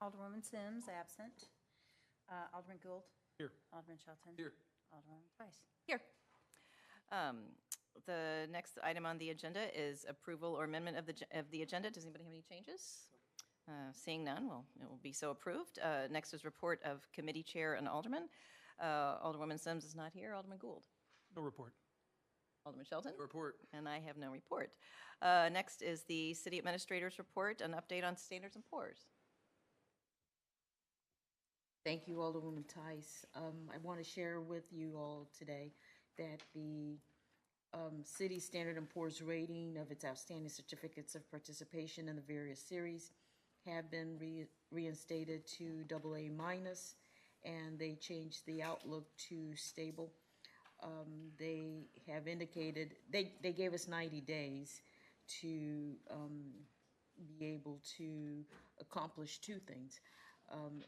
Alderwoman Sims, absent. Alderman Gould. Here. Alderman Shelton. Here. Alderwoman Price. Here. The next item on the agenda is approval or amendment of the agenda. Does anybody have any changes? Seeing none, well, it will be so approved. Next is report of committee chair and alderman. Alderwoman Sims is not here. Alderman Gould. No report. Alderman Shelton. No report. And I have no report. Next is the city administrator's report, an update on Standards and Poor's. Thank you, Alderwoman Tice. I want to share with you all today that the city Standard & Poor's rating of its outstanding certificates of participation in the various series have been reinstated to AA-, and they changed the outlook to stable. They have indicated, they gave us 90 days to be able to accomplish two things.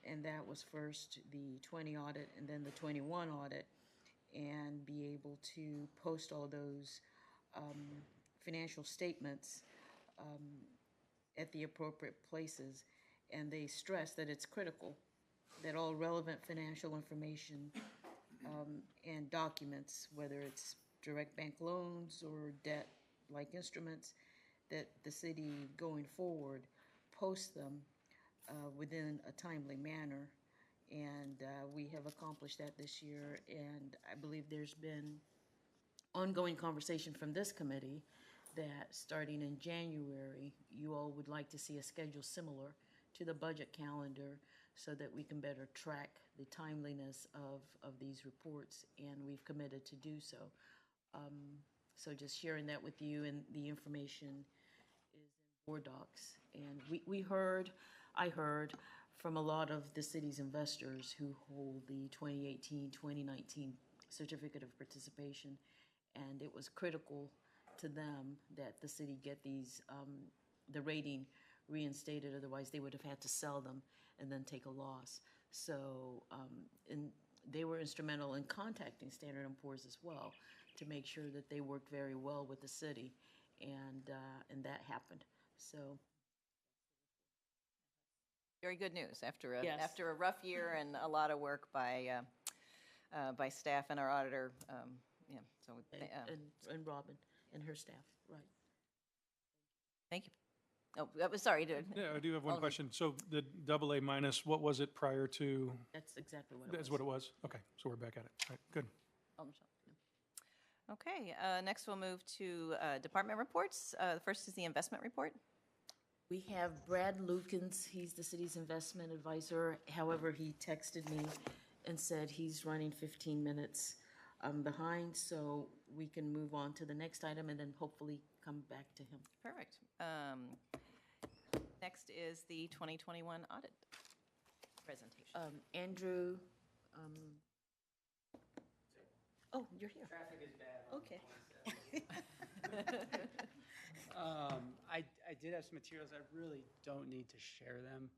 And that was first the 20 audit and then the 21 audit, and be able to post all those financial statements at the appropriate places. And they stress that it's critical that all relevant financial information and documents, whether it's direct bank loans or debt-like instruments, that the city going forward post them within a timely manner. And we have accomplished that this year, and I believe there's been ongoing conversation from this committee that starting in January, you all would like to see a schedule similar to the budget calendar so that we can better track the timeliness of these reports, and we've committed to do so. So just sharing that with you, and the information is in board docs. And I heard from a lot of the city's investors who hold the 2018-2019 certificate of participation, and it was critical to them that the city get these, the rating reinstated, otherwise they would have had to sell them and then take a loss. So, and they were instrumental in contacting Standard & Poor's as well to make sure that they worked very well with the city, and that happened. So. Very good news after Yes. after a rough year and a lot of work by staff and our auditor. Yeah, so And Robin and her staff, right. thank you. Oh, I was sorry. Yeah, I do have one Alderman. question. So the AA-, what was it prior to? That's exactly what it was. That's what it was? Okay, so we're back at it. All right, good. Okay, next we'll move to department reports. The first is the investment report. We have Brad Lukens, he's the city's investment advisor. However, he texted me and said he's running 15 minutes behind, so we can move on to the next item and then hopefully come back to him. Perfect. Next is the 2021 audit presentation. Andrew, oh, you're here. Traffic is bad. Okay. I did have some materials. I really don't need to share them.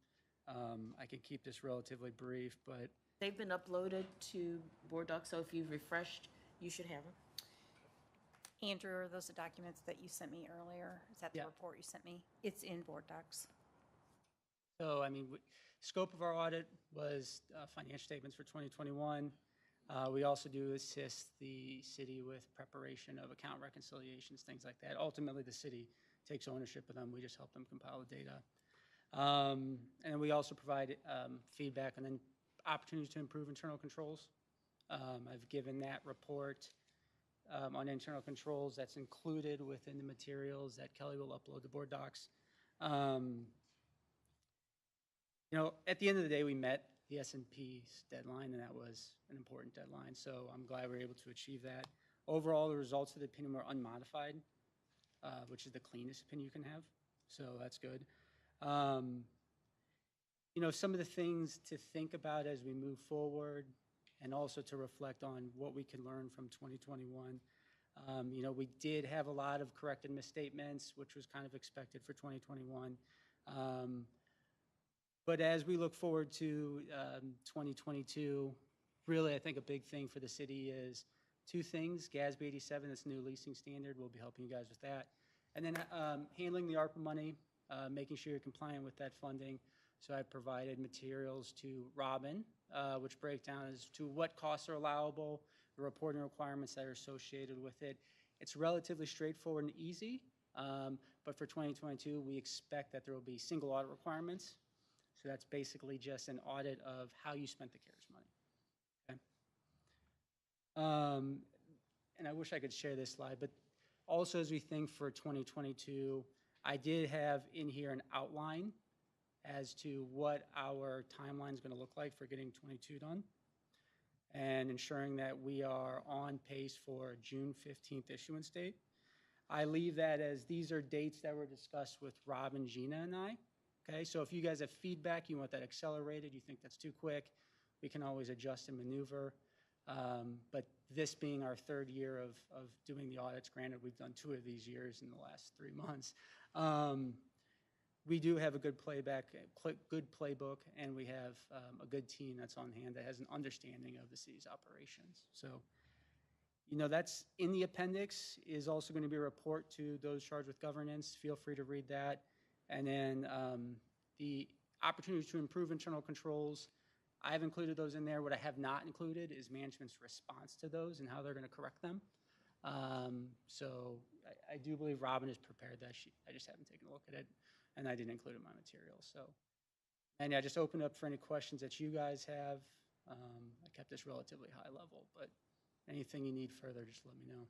I can keep this relatively brief, but They've been uploaded to board docs, so if you've refreshed, you should have them. Andrew, are those the documents that you sent me earlier? Is that the Yeah. report you sent me? It's in board docs. so, I mean, scope of our audit was financial statements for 2021. We also do assist the city with preparation of account reconciliations, things like that. Ultimately, the city takes ownership of them. We just help them compile the data. And then we also provide feedback and then opportunities to improve internal controls. I've given that report on internal controls. That's included within the materials that Kelly will upload to board docs. You know, at the end of the day, we met the S&P's deadline, and that was an important deadline. So I'm glad we were able to achieve that. Overall, the results of the opinion were unmodified, which is the cleanest opinion you can have. So that's good. You know, some of the things to think about as we move forward, and also to reflect on what we can learn from 2021. You know, we did have a lot of corrected misstatements, which was kind of expected for 2021. But as we look forward to 2022, really, I think a big thing for the city is two things. GASB 87, this new leasing standard, we'll be helping you guys with that. And then handling the ARPA money, making sure you're compliant with that funding. So I provided materials to Robin, which break down as to what costs are allowable, the reporting requirements that are associated with it. It's relatively straightforward and easy, but for 2022, we expect that there will be single audit requirements. So that's basically just an audit of how you spent the CARES money. Okay? And I wish I could share this slide, but also as we think for 2022, I did have in here an outline as to what our timeline is going to look like for getting 22 done and ensuring that we are on pace for June 15th issuance date. I leave that as these are dates that were discussed with Rob and Gina and I. Okay, so if you guys have feedback, you want that accelerated, you think that's too quick, we can always adjust and maneuver. But this being our third year of doing the audits, granted we've done 2 of these years in the last 3 months, we do have a good playbook, and we have a good team that's on hand that has an understanding of the city's operations. So, you know, that's in the appendix is also going to be a report to those charged with governance. Feel free to read that. And then the opportunities to improve internal controls, I've included those in there. What I have not included is management's response to those and how they're going to correct them. So I do believe Robin has prepared that sheet. I just haven't taken a look at it, and I didn't include it in my material. So, and I just open up for any questions that you guys have. I kept this relatively high level, but anything you need further, just let me know.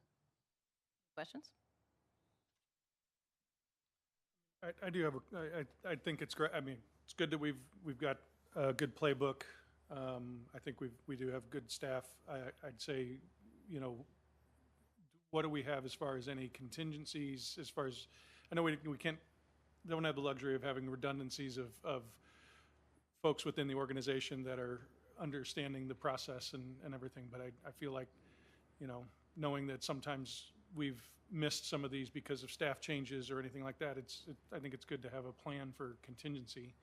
Questions? I do have I think it's great. I mean, it's good that we've got a good playbook. I think we do have good staff. I'd say, you know, what do we have as far as any contingencies? As far as I know, we don't have the luxury of having redundancies of folks within the organization that are understanding the process and everything. But I feel like, you know, knowing that sometimes we've missed some of these because of staff changes or anything like that, I think it's good to have a plan for contingency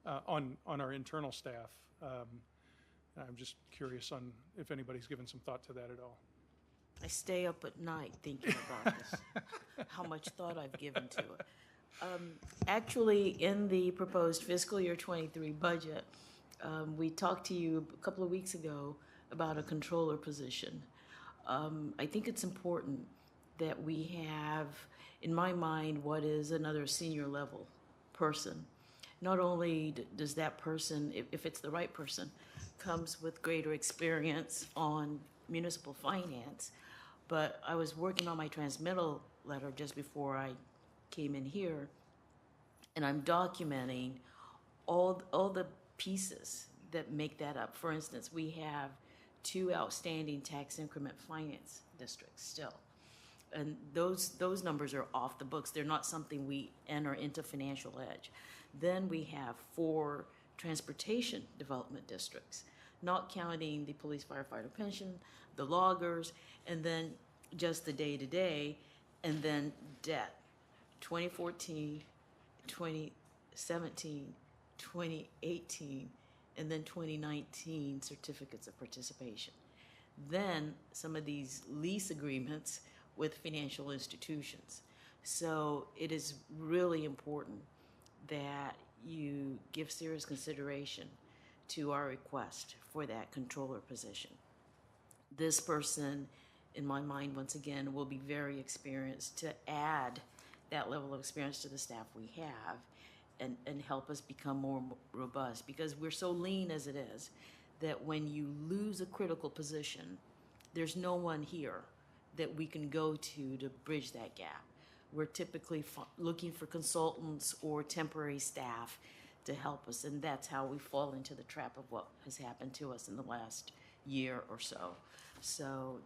on our internal staff. I'm just curious on if anybody's given some thought to that at all. I stay up at night thinking about this, how much thought I've given to it. Actually, in the proposed fiscal year 23 budget, we talked to you a couple of weeks ago about a controller position. I think it's important that we have, in my mind, what is another senior level person. Not only does that person, if it's the right person, comes with greater experience on municipal finance, but I was working on my transmittal letter just before I came in here, and I'm documenting all the pieces that make that up. For instance, we have 2 outstanding tax increment finance districts still. And those numbers are off the books. They're not something we enter into financial edge. Then we have 4 transportation development districts, not counting the police firefighter pension, the loggers, and then just the day-to-day, and then debt. 2014, 2017, 2018, and then 2019 certificates of participation. Then some of these lease agreements with financial institutions. So it is really important that you give serious consideration to our request for that controller position. This person, in my mind, once again, will be very experienced to add that level of experience to the staff we have and help us become more robust, because we're so lean as it is that when you lose a critical position, there's no one here that we can go to bridge that gap. We're typically looking for consultants or temporary staff to help us, and that's how we fall into the trap of what has happened to us in the last year or so. So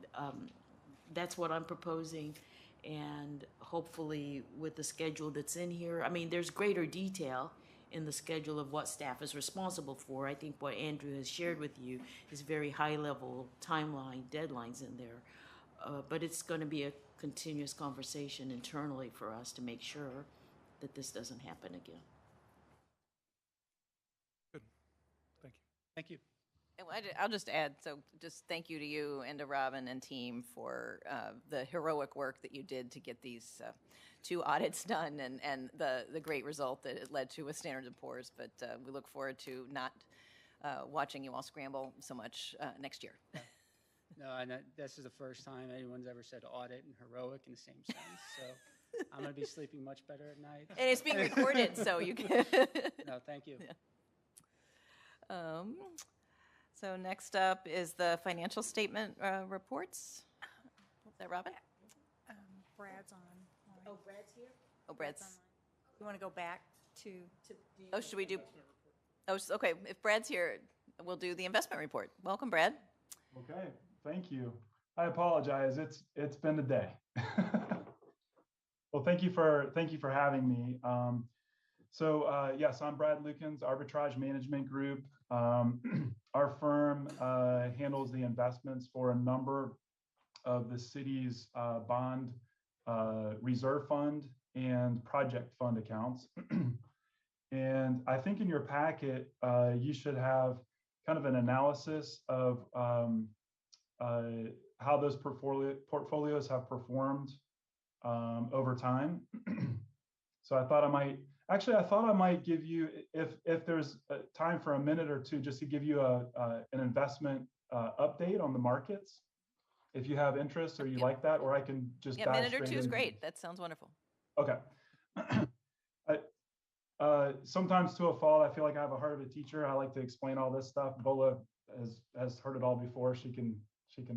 that's what I'm proposing, and hopefully with the schedule that's in here, I mean, there's greater detail in the schedule of what staff is responsible for. I think what Andrew has shared with you is very high-level timeline, deadlines in there. But it's going to be a continuous conversation internally for us to make sure that this doesn't happen again. Good. Thank you. Thank you. And I'll just add, so just thank you to you and to Robin and team for the heroic work that you did to get these 2 audits done and the great result that it led to with Standard & Poor's. But we look forward to not watching you all scramble so much next year. No, and this is the first time anyone's ever said audit and heroic in the same sentence. So I'm going to be sleeping much better at night. And it's being recorded, so you can. No, thank you. Yeah. So next up is the financial statement reports. Is that Robin? Brad's on. Oh, Brad's here? Oh, Brad's. You want to go back to? Oh, should we do? Oh, okay. If Brad's here, we'll do the investment report. Welcome, Brad. Okay, thank you. I apologize. It's been a day. Well, thank you for having me. Yes, I'm Brad Lukens, Arbitrage Management Group. Our firm handles the investments for a number of the city's bond reserve fund and project fund accounts. And I think in your packet, you should have kind of an analysis of how those portfolios have performed over time. So I thought I might give you, if there's time for a minute or two, just to give you an investment update on the markets, if you have interest or you like that, or I can just Yeah, dive minute or straight two is into great. That sounds wonderful. Okay. Sometimes to a fault, I feel like I have a heart of a teacher. I like to explain all this stuff. Bola has heard it all before. She can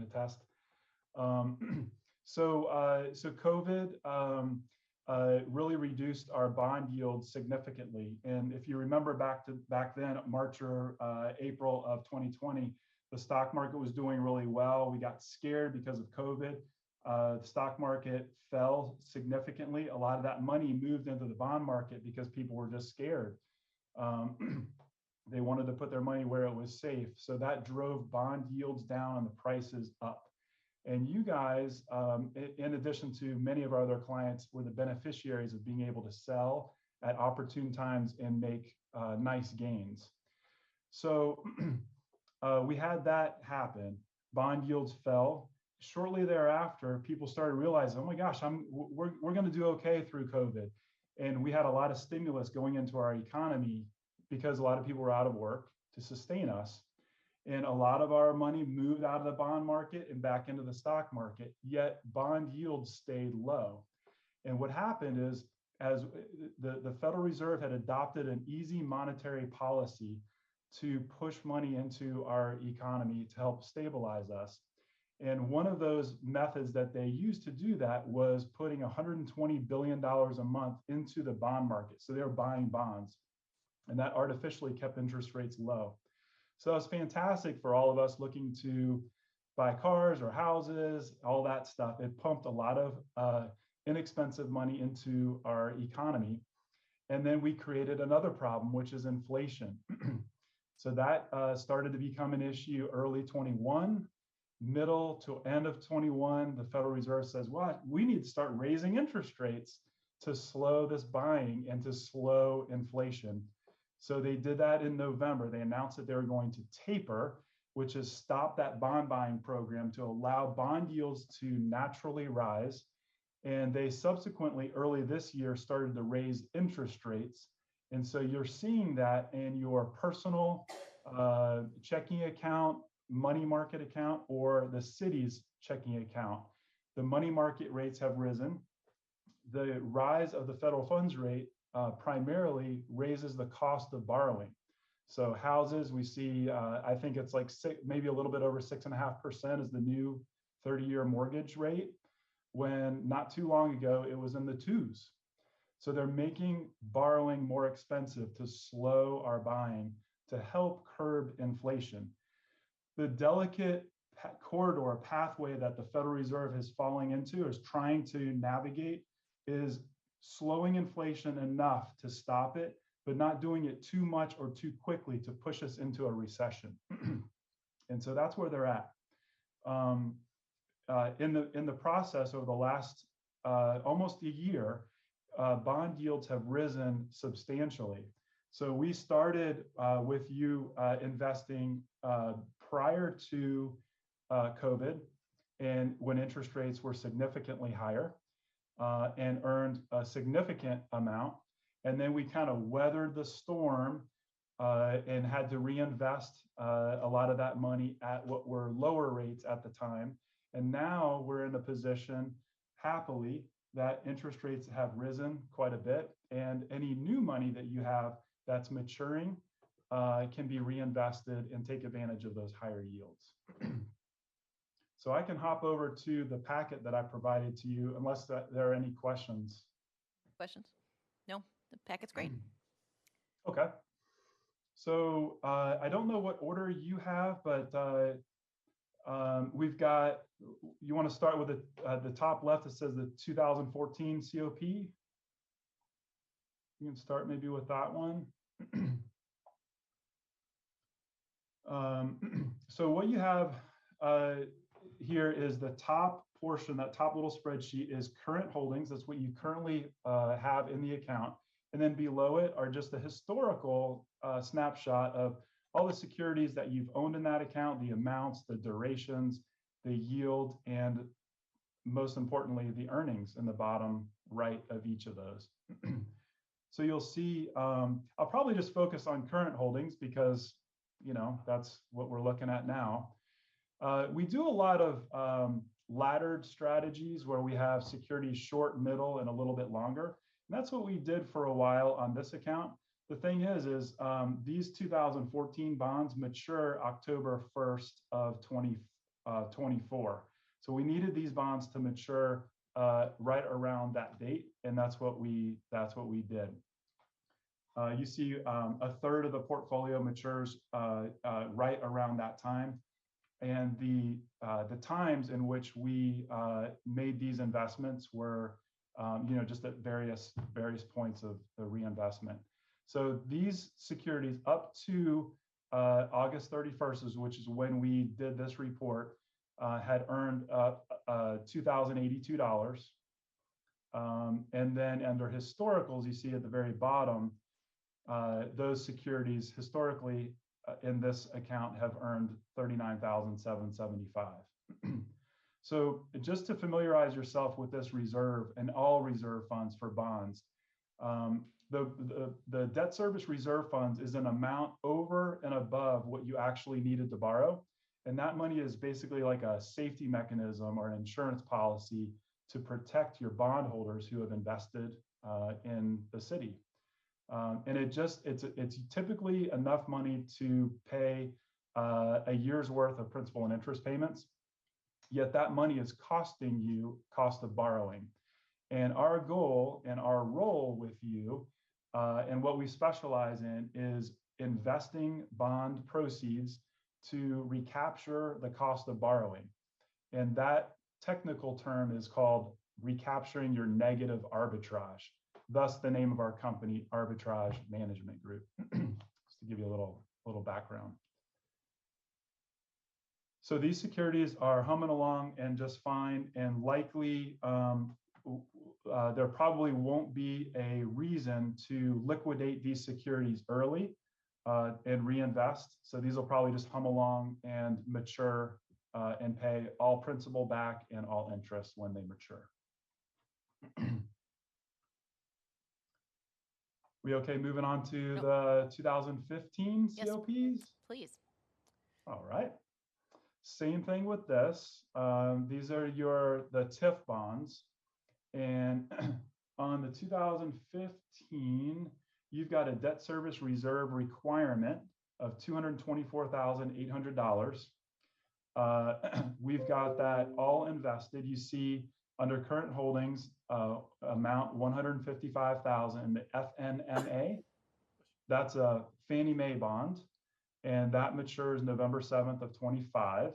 attest. So COVID really reduced our bond yield significantly. And if you remember back then, March or April of 2020, the stock market was doing really well. We got scared because of COVID. The stock market fell significantly. A lot of that money moved into the bond market because people were just scared. They wanted to put their money where it was safe. So that drove bond yields down and the prices up. And you guys, in addition to many of our other clients, were the beneficiaries of being able to sell at opportune times and make nice gains. So we had that happen. Bond yields fell. Shortly thereafter, people started realizing, oh my gosh, we're going to do okay through COVID. And we had a lot of stimulus going into our economy because a lot of people were out of work to sustain us. And a lot of our money moved out of the bond market and back into the stock market, yet bond yields stayed low. And what happened is, as the Federal Reserve had adopted an easy monetary policy to push money into our economy to help stabilize us. And one of those methods that they used to do that was putting $120 billion a month into the bond market. So they were buying bonds, and that artificially kept interest rates low. So it's fantastic for all of us looking to buy cars or houses, all that stuff. It pumped a lot of inexpensive money into our economy. And then we created another problem, which is inflation. So that started to become an issue early 21. Middle to end of 21, the Federal Reserve says, what? We need to start raising interest rates to slow this buying and to slow inflation. So they did that in November. They announced that they were going to taper, which is stop that bond buying program to allow bond yields to naturally rise. And they subsequently, early this year, started to raise interest rates. And so you're seeing that in your personal checking account, money market account, or the city's checking account. The money market rates have risen. The rise of the federal funds rate primarily raises the cost of borrowing. So houses, we see, I think it's like maybe a little bit over 6.5% is the new 30-year mortgage rate, when not too long ago, it was in the 2s. So they're making borrowing more expensive to slow our buying to help curb inflation. The delicate corridor pathway that the Federal Reserve is falling into, is trying to navigate, is slowing inflation enough to stop it, but not doing it too much or too quickly to push us into a recession. And so that's where they're at. In the process over the last almost a year, bond yields have risen substantially. So we started with you investing prior to COVID, and when interest rates were significantly higher, and earned a significant amount. And then we kind of weathered the storm and had to reinvest a lot of that money at what were lower rates at the time. And now we're in a position, happily, that interest rates have risen quite a bit, and any new money that you have that's maturing can be reinvested and take advantage of those higher yields. So I can hop over to the packet that I provided to you, unless there are any questions. Questions? No, the packet's great. Okay. So I don't know what order you have, but we've got, you want to start with the top left, it says the 2014 COP. You can start maybe with that one. So what you have here is the top portion, that top little spreadsheet is current holdings. That's what you currently have in the account. And then below it are just a historical snapshot of all the securities that you've owned in that account, the amounts, the durations, the yield, and most importantly, the earnings in the bottom right of each of those. So you'll see, I'll probably just focus on current holdings because, you know, that's what we're looking at now. We do a lot of laddered strategies where we have securities short, middle, and a little bit longer. And that's what we did for a while on this account. The thing is these 2014 bonds mature October 1st of 2024. So we needed these bonds to mature right around that date, and that's what we did. You see a third of the portfolio matures right around that time. And the times in which we made these investments were, you know, just at various points of the reinvestment. So these securities up to August 31st, which is when we did this report, had earned $2,082. And then under historicals, you see at the very bottom, those securities historically in this account have earned $39,775. So just to familiarize yourself with this reserve and all reserve funds for bonds, the debt service reserve funds is an amount over and above what you actually needed to borrow. And that money is basically like a safety mechanism or an insurance policy to protect your bondholders who have invested in the city. And it's typically enough money to pay a year's worth of principal and interest payments, yet that money is costing you cost of borrowing. And our goal and our role with you and what we specialize in is investing bond proceeds to recapture the cost of borrowing. And that technical term is called recapturing your negative arbitrage. Thus the name of our company, Arbitrage Management Group, just to give you a little background. So these securities are humming along and just fine, and likely there probably won't be a reason to liquidate these securities early and reinvest. So these will probably just hum along and mature and pay all principal back and all interest when they mature. We okay moving on to the 2015 Yes, COPs? please. All right. Same thing with this. These are the Tiff bonds. And on the 2015, you've got a debt service reserve requirement of $224,800. We've got that all invested. You see under current holdings, amount $155,000 in the FNMA. That's a Fannie Mae bond, and that matures November 7th of 25.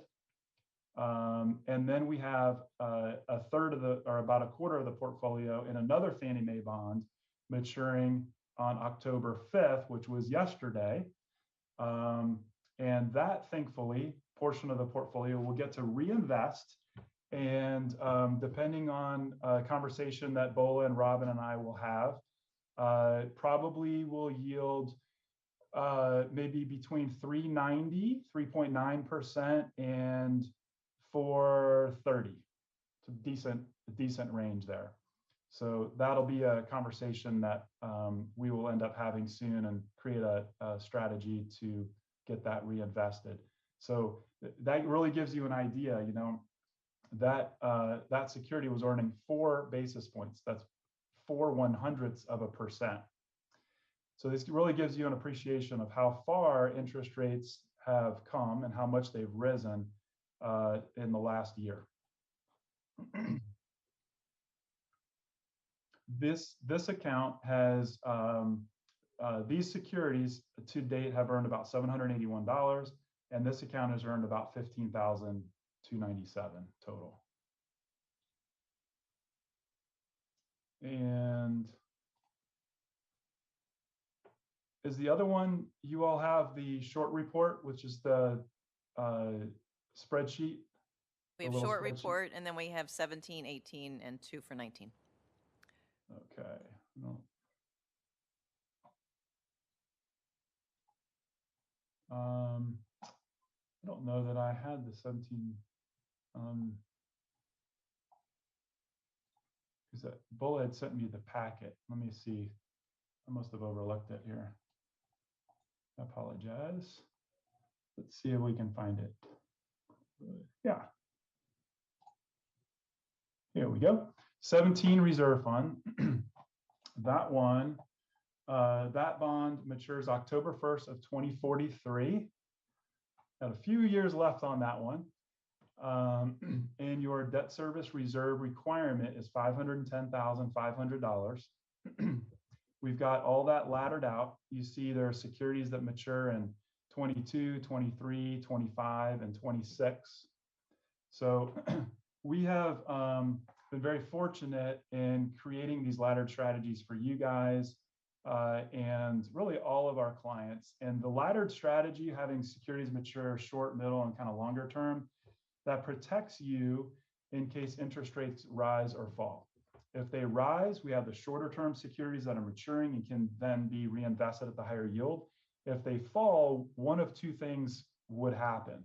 And then we have a third of or about a quarter of the portfolio in another Fannie Mae bond maturing on October 5th, which was yesterday. And that, thankfully, portion of the portfolio will get to reinvest. And depending on a conversation that Bola and Robin and I will have, probably will yield maybe between 3.9% and 4.30. It's a decent range there. So that'll be a conversation that we will end up having soon and create a strategy to get that reinvested. So that really gives you an idea, you know, that that security was earning 4 basis points. That's 0.04%. So this really gives you an appreciation of how far interest rates have come and how much they've risen in the last year. This account has these securities to date have earned about $781, and this account has earned about $15,297 total. And is the other one, you all have the short report, which is the spreadsheet? We have little short spreadsheet. report, and then we have 17, 18, and 2 for 19. Okay. No. I don't know that I had the 17. Because that Bola had sent me the packet. Let me see. I must have overlooked it here. I apologize. Let's see if we can find it. Yeah. Here we go. 17 reserve fund. That one, that bond matures October 1st of 2043. Got a few years left on that one. And your debt service reserve requirement is $510,500. We've got all that laddered out. You see there are securities that mature in 22, 23, 25, and 26. So we have been very fortunate in creating these laddered strategies for you guys and really all of our clients. And the laddered strategy, having securities mature short, middle, and kind of longer term, that protects you in case interest rates rise or fall. If they rise, we have the shorter term securities that are maturing and can then be reinvested at the higher yield. If they fall, one of 2 things would happen.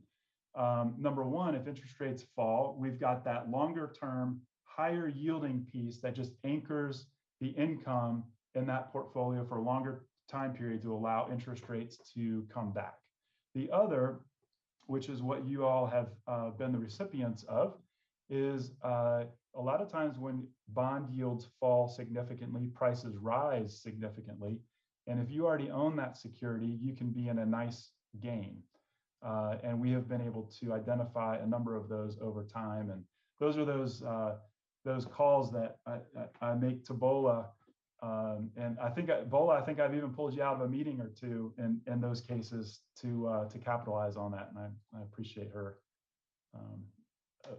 Number one, if interest rates fall, we've got that longer term, higher yielding piece that just anchors the income in that portfolio for a longer time period to allow interest rates to come back. The other, which is what you all have been the recipients of, is a lot of times when bond yields fall significantly, prices rise significantly. And if you already own that security, you can be in a nice gain. And we have been able to identify a number of those over time. And those are those calls that I make to Bola. And I think, Bola, I think I've even pulled you out of a meeting or 2 in those cases to capitalize on that. And I appreciate her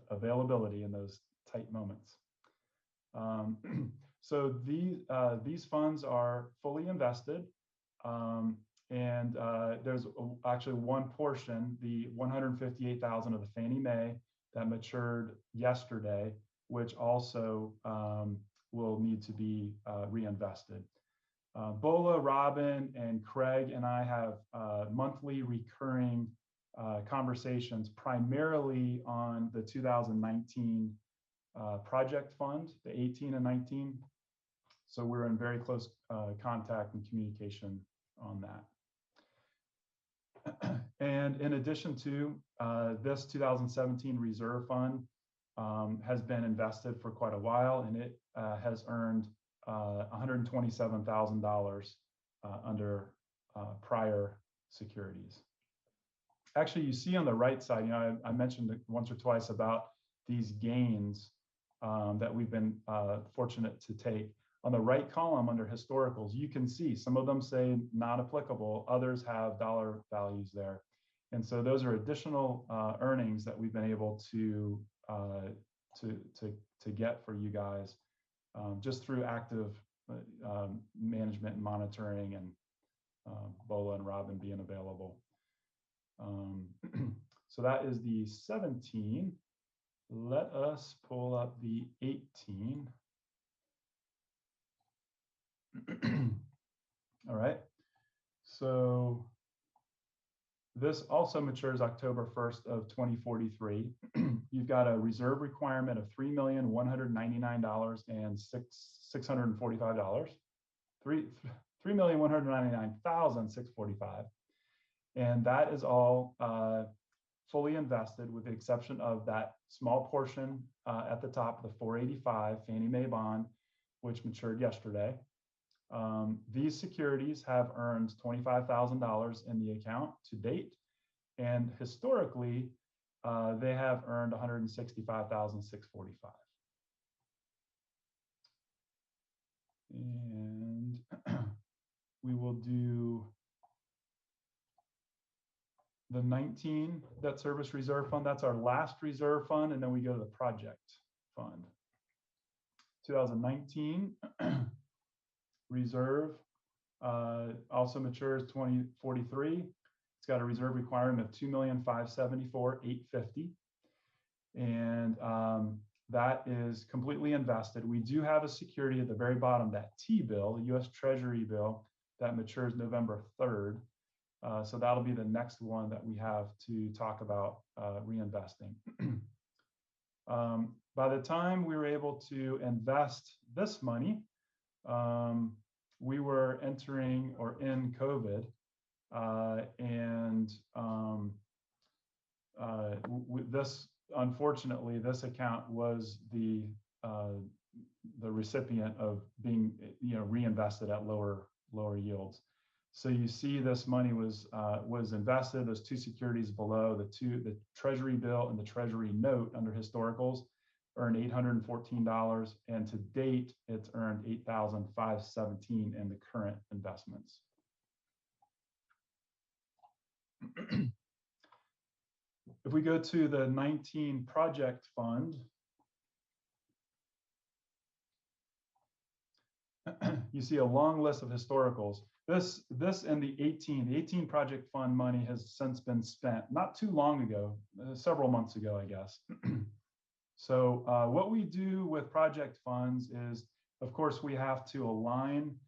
availability in those tight moments. So these funds are fully invested. And there's actually one portion, the $158,000 of the Fannie Mae that matured yesterday, which also will need to be reinvested. Bola, Robin, and Craig and I have monthly recurring conversations primarily on the 2019 project fund, the 18 and 19. So we're in very close contact and communication on that. And in addition to this 2017 reserve fund has been invested for quite a while, and it has earned $127,000 under prior securities. Actually, you see on the right side, you know, I mentioned it once or twice about these gains that we've been fortunate to take. On the right column under historicals, you can see some of them say not applicable, others have dollar values there. And so those are additional earnings that we've been able to get for you guys just through active management and monitoring, and Bola and Robin being available. So that is the 17. Let us pull up the 18. All right. So this also matures October 1st of 2043. You've got a reserve requirement of $3,199,645. $3,199,645. And that is all fully invested with the exception of that small portion at the top, the 485 Fannie Mae bond, which matured yesterday. These securities have earned $25,000 in the account to date, and historically, they have earned $165,645. And we will do the 19 debt service reserve fund. That's our last reserve fund, and then we go to the project fund. 2019 reserve also matures 2043. It's got a reserve requirement of $2,574,850, and that is completely invested. We do have a security at the very bottom, that T-bill, the U.S. Treasury bill, that matures November 3rd. So that'll be the next one that we have to talk about reinvesting. By the time we were able to invest this money, we were entering or in COVID, this, unfortunately, this account was the recipient of being, reinvested at lower yields. So you see, this money was invested. Those two securities below, the Treasury bill and the Treasury note under historicals, earned $814, and to date, it's earned $8,517 in the current investments. If we go to the 19 project fund, you see a long list of historicals. This and the 18 project fund money has since been spent not too long ago, several months ago, I guess. So what we do with project funds is, of course, we have to align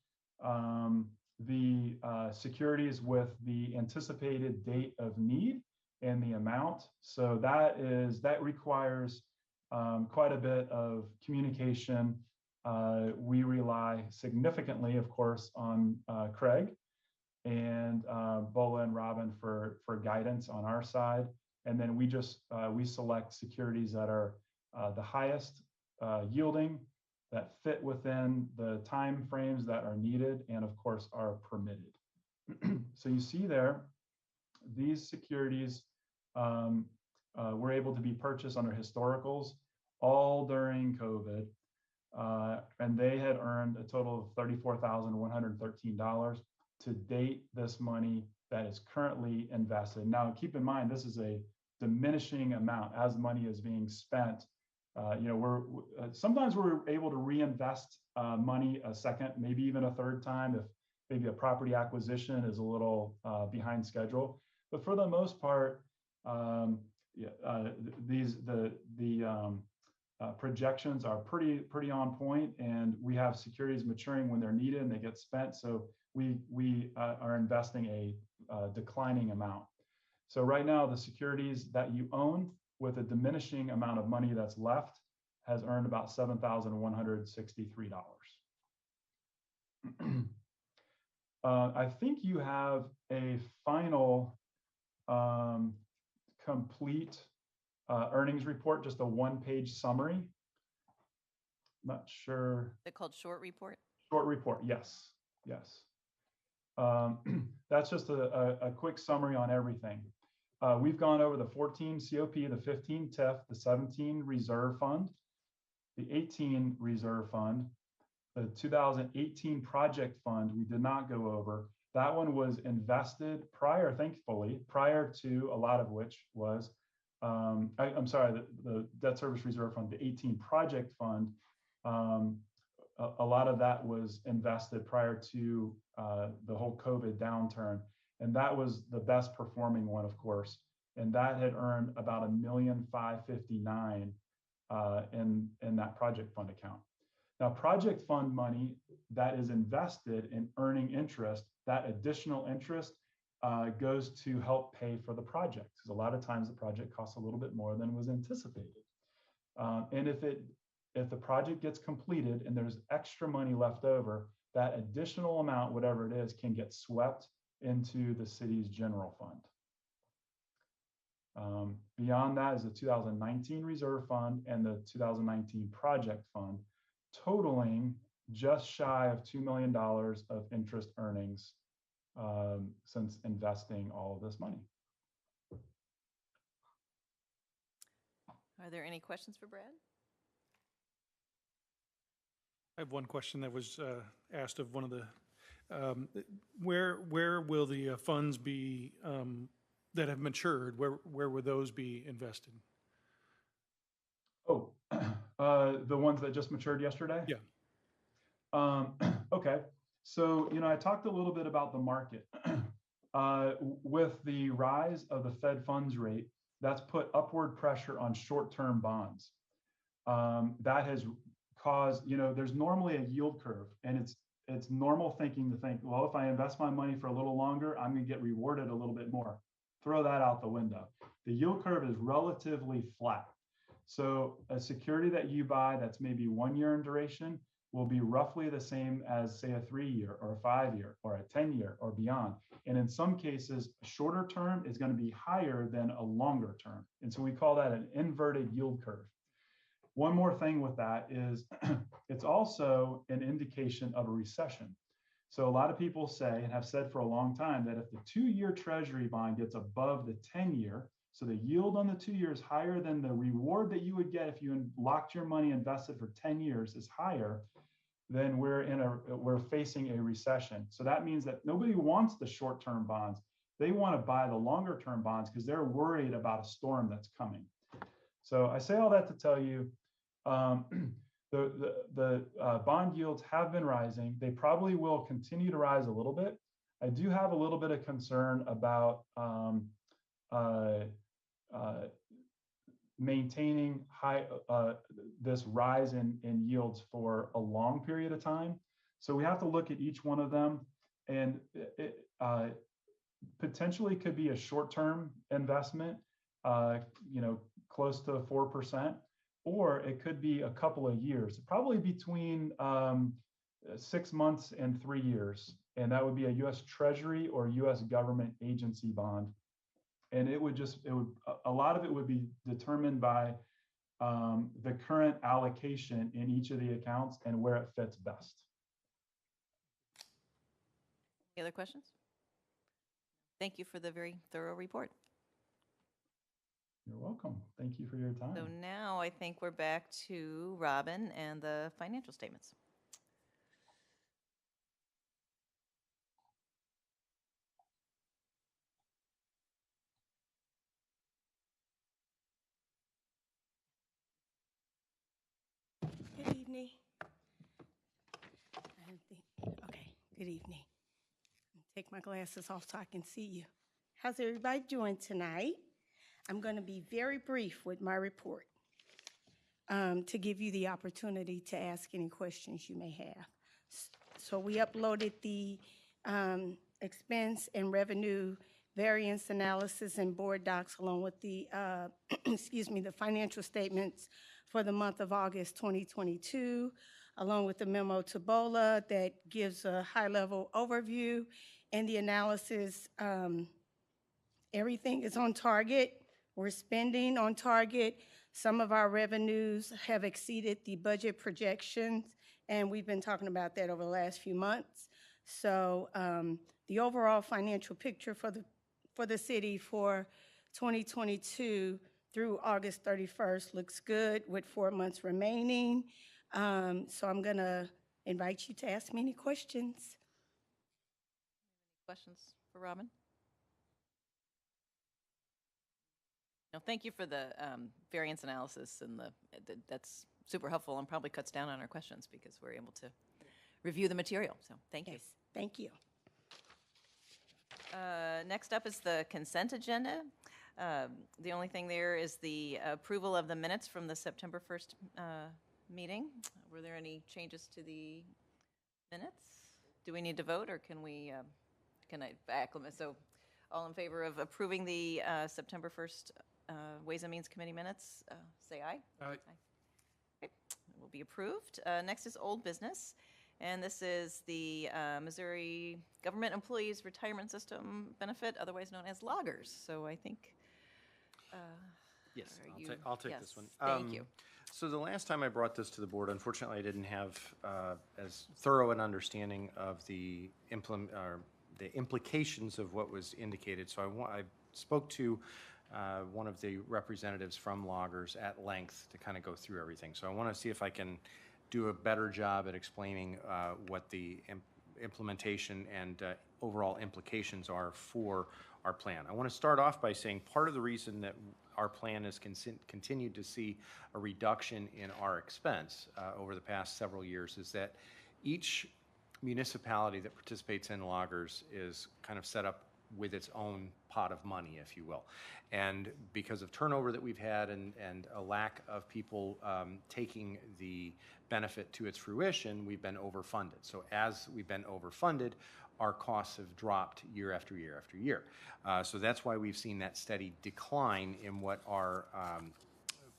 the securities with the anticipated date of need and the amount. So that requires quite a bit of communication. We rely significantly, of course, on Craig and Bola and Robin for guidance on our side. And then we select securities that are the highest yielding, that fit within the time frames that are needed and, of course, are permitted. So you see there, these securities were able to be purchased under historicals all during COVID. And they had earned a total of $34,113 to date. This money that is currently invested. Now, keep in mind, this is a diminishing amount as money is being spent. Sometimes we're able to reinvest money a second, maybe even a third time if maybe a property acquisition is a little behind schedule. But for the most part, projections are pretty on point, and we have securities maturing when they're needed and they get spent. So we are investing a declining amount. So right now, the securities that you own with a diminishing amount of money that's left has earned about $7,163. I think you have a final complete earnings report, just a one-page summary. Not sure. They're called short report? Short report, yes. That's just a quick summary on everything. We've gone over the 14 COP, the 15 TIF, the 17 reserve fund, the 18 reserve fund, the 2018 project fund we did not go over. That one was invested thankfully, prior to a lot of which was, I'm sorry, the debt service reserve fund, the 18 project fund, a lot of that was invested prior to the whole COVID downturn. And that was the best performing one, of course. And that had earned about $1,559,000 in that project fund account. Now, project fund money that is invested in earning interest that additional interest goes to help pay for the project, because a lot of times the project costs a little bit more than was anticipated. And if the project gets completed and there's extra money left over, that additional amount, whatever it is, can get swept into the city's general fund. Beyond that is the 2019 reserve fund and the 2019 project fund, totaling just shy of $2 million of interest earnings since investing all of this money. Are there any questions for Brad? I have one question that was asked of one of the, where will the funds be that have matured, where will those be invested? Oh, the ones that just matured yesterday? Yeah. Okay, so, I talked a little bit about the market. With the rise of the Fed funds rate, that's put upward pressure on short-term bonds. That has caused, there's normally a yield curve, and it's normal thinking to think, well, if I invest my money for a little longer, I'm going to get rewarded a little bit more. Throw that out the window. The yield curve is relatively flat. So a security that you buy that's maybe 1 year in duration will be roughly the same as, say, a 3-year or a 5-year or a 10-year or beyond. And in some cases, a shorter term is going to be higher than a longer term. And so we call that an inverted yield curve. One more thing with that is it's also an indication of a recession. So a lot of people say, and have said for a long time, that if the 2-year treasury bond gets above the 10-year, so the yield on the 2 years higher than the reward that you would get if you locked your money invested for 10 years is higher, then we're facing a recession. So that means that nobody wants the short-term bonds. They want to buy the longer-term bonds because they're worried about a storm that's coming. So I say all that to tell you, the bond yields have been rising. They probably will continue to rise a little bit. I do have a little bit of concern about maintaining this rise in yields for a long period of time. So we have to look at each one of them, and it potentially could be a short-term investment, close to 4%, or it could be a couple of years, probably between 6 months and 3 years. And that would be a U.S. Treasury or U.S. government agency bond. And a lot of it would be determined by the current allocation in each of the accounts and where it fits best. Any other questions? Thank you for the very thorough report. You're welcome. Thank you for your time. So now I think we're back to Robin and the financial statements. Good evening. Okay, good evening. Take my glasses off so I can see you. How's everybody doing tonight? I'm going to be very brief with my report to give you the opportunity to ask any questions you may have. So we uploaded the expense and revenue variance analysis and board docs along with the, the financial statements for the month of August 2022, along with the memo to BOLA that gives a high-level overview and the analysis. Everything is on target. We're spending on target. Some of our revenues have exceeded the budget projections, and we've been talking about that over the last few months. So the overall financial picture for the city for 2022 through August 31st looks good with 4 months remaining. So I'm going to invite you to ask me any questions. Questions for Robin? No, thank you for the variance analysis, and that's super helpful and probably cuts down on our questions because we're able to review the material. So thank you. Yes, thank you. Next up is the consent agenda. The only thing there is the approval of the minutes from the September 1st meeting. Were there any changes to the minutes? Do we need to vote, or can we can I acclimate? So all in favor of approving the September 1st Ways and Means Committee minutes, say aye. Aye. Okay, it will be approved. Next is old business, and this is the Missouri Government Employees Retirement System benefit, otherwise known as loggers. So I think, Yes, are you- I'll take yes, this one. thank you. So the last time I brought this to the board, unfortunately, I didn't have as thorough an understanding of the implications of what was indicated. So I spoke to one of the representatives from loggers at length to kind of go through everything. So I want to see if I can do a better job at explaining what the implementation and overall implications are for our plan. I want to start off by saying part of the reason that our plan has continued to see a reduction in our expense over the past several years is that each municipality that participates in loggers is kind of set up with its own pot of money, if you will. And because of turnover that we've had and a lack of people taking the benefit to its fruition, we've been overfunded. So as we've been overfunded, our costs have dropped year after year after year. So that's why we've seen that steady decline in what our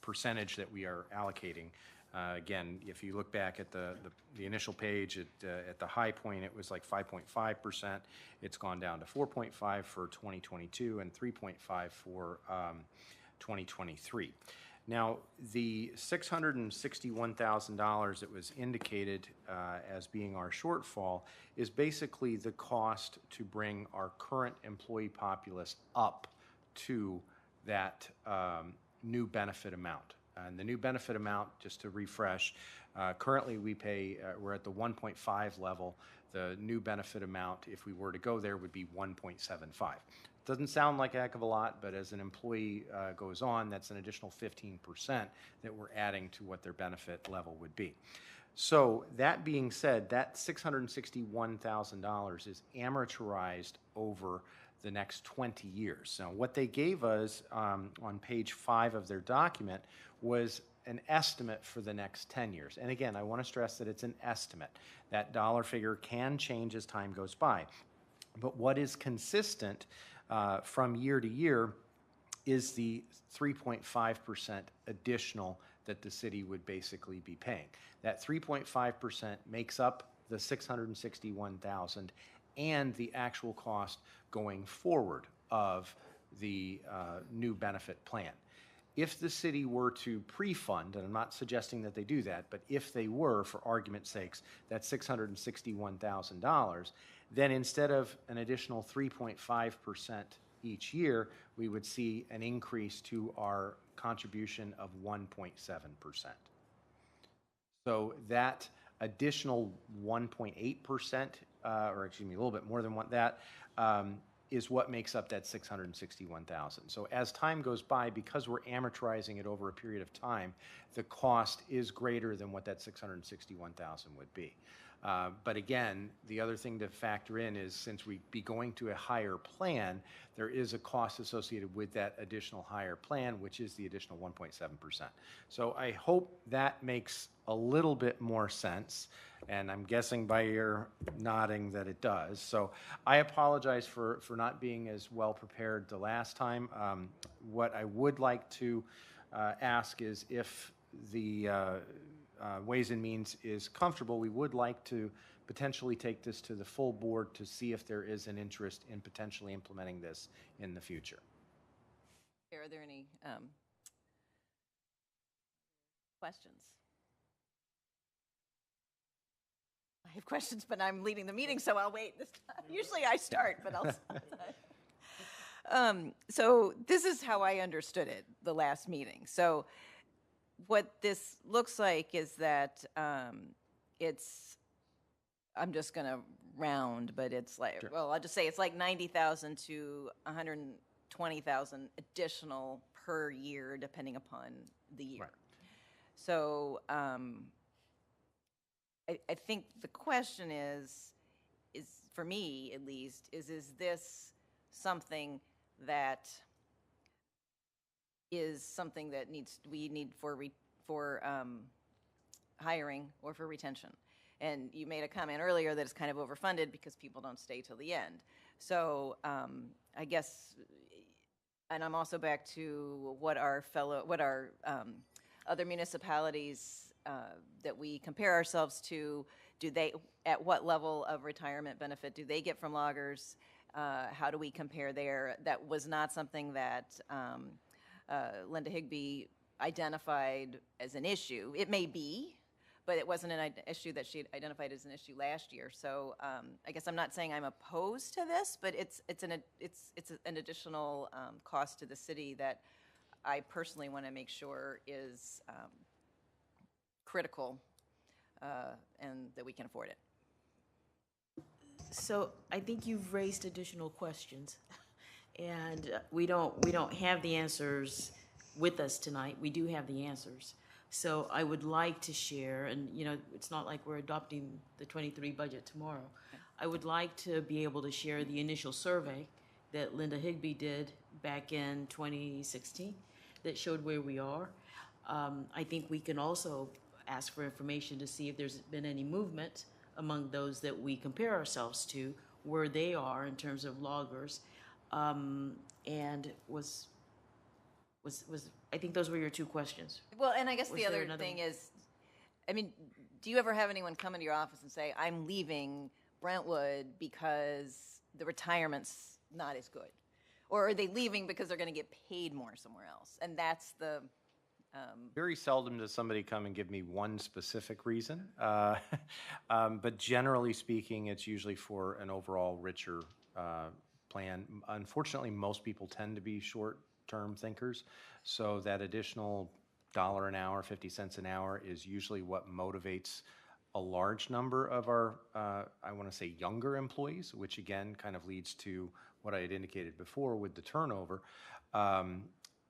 percentage that we are allocating. Again, if you look back at the initial page, at the high point, it was like 5.5%. It's gone down to 4.5 for 2022 and 3.5 for 2023. Now, the $661,000 that was indicated as being our shortfall is basically the cost to bring our current employee populace up to that new benefit amount. And the new benefit amount, just to refresh, currently we pay, we're at the 1.5 level. The new benefit amount, if we were to go there, would be 1.75. Doesn't sound like a heck of a lot, but as an employee goes on, that's an additional 15% that we're adding to what their benefit level would be. So that being said, that $661,000 is amortized over the next 20 years. Now, what they gave us on page 5 of their document was an estimate for the next 10 years. And again, I want to stress that it's an estimate. That dollar figure can change as time goes by. But what is consistent from year to year is the 3.5% additional that the city would basically be paying. That 3.5% makes up the $661,000 and the actual cost going forward of the new benefit plan. If the city were to pre-fund, and I'm not suggesting that they do that, but if they were, for argument's sakes, that $661,000, then instead of an additional 3.5% each year, we would see an increase to our contribution of 1.7%. So that additional 1.8%, or excuse me, a little bit more than that, is what makes up that $661,000. So as time goes by, because we're amortizing it over a period of time, the cost is greater than what that $661,000 would be. But again, the other thing to factor in is since we'd be going to a higher plan, there is a cost associated with that additional higher plan, which is the additional 1.7%. So I hope that makes a little bit more sense. And I'm guessing by your nodding that it does. So I apologize for not being as well prepared the last time. What I would like to ask is if the Ways and Means is comfortable, we would like to potentially take this to the full board to see if there is an interest in potentially implementing this in the future. Are there any questions? I have questions, but I'm leading the meeting, so I'll wait this time. Usually I start, but I'll so this is how I understood it the last meeting. So what this looks like is that it's, I'm just going to round, but it's like, Sure. Well, I'll just say it's like 90,000 to 120,000 additional per year, depending upon the year. Right. So I think the question is for me at least, is this something that is something that we need for hiring or for retention? And you made a comment earlier that it's kind of overfunded because people don't stay till the end. So I guess, and I'm also back to what our other municipalities that we compare ourselves to, at what level of retirement benefit do they get from loggers? How do we compare there? That was not something that Linda Higbee identified as an issue. It may be, but it wasn't an issue that she identified as an issue last year. So I guess I'm not saying I'm opposed to this, but it's an additional cost to the city that I personally want to make sure is critical and that we can afford it. So I think you've raised additional questions, and we don't have the answers with us tonight. We do have the answers. So I would like to share, and it's not like we're adopting the 23 budget tomorrow. I would like to be able to share the initial survey that Linda Higbee did back in 2016 that showed where we are. I think we can also ask for information to see if there's been any movement among those that we compare ourselves to, where they are in terms of loggers, and was I think those were your two questions. Well, and I guess Was the there other another thing one? is, I mean, do you ever have anyone come into your office and say, I'm leaving Brentwood because the retirement's not as good? Or are they leaving because they're going to get paid more somewhere else? And that's the... Very seldom does somebody come and give me one specific reason, but generally speaking, it's usually for an overall richer plan. Unfortunately, most people tend to be short-term thinkers, so that additional $1 an hour, 50 cents an hour is usually what motivates a large number of our, I want to say, younger employees, which again kind of leads to what I had indicated before with the turnover.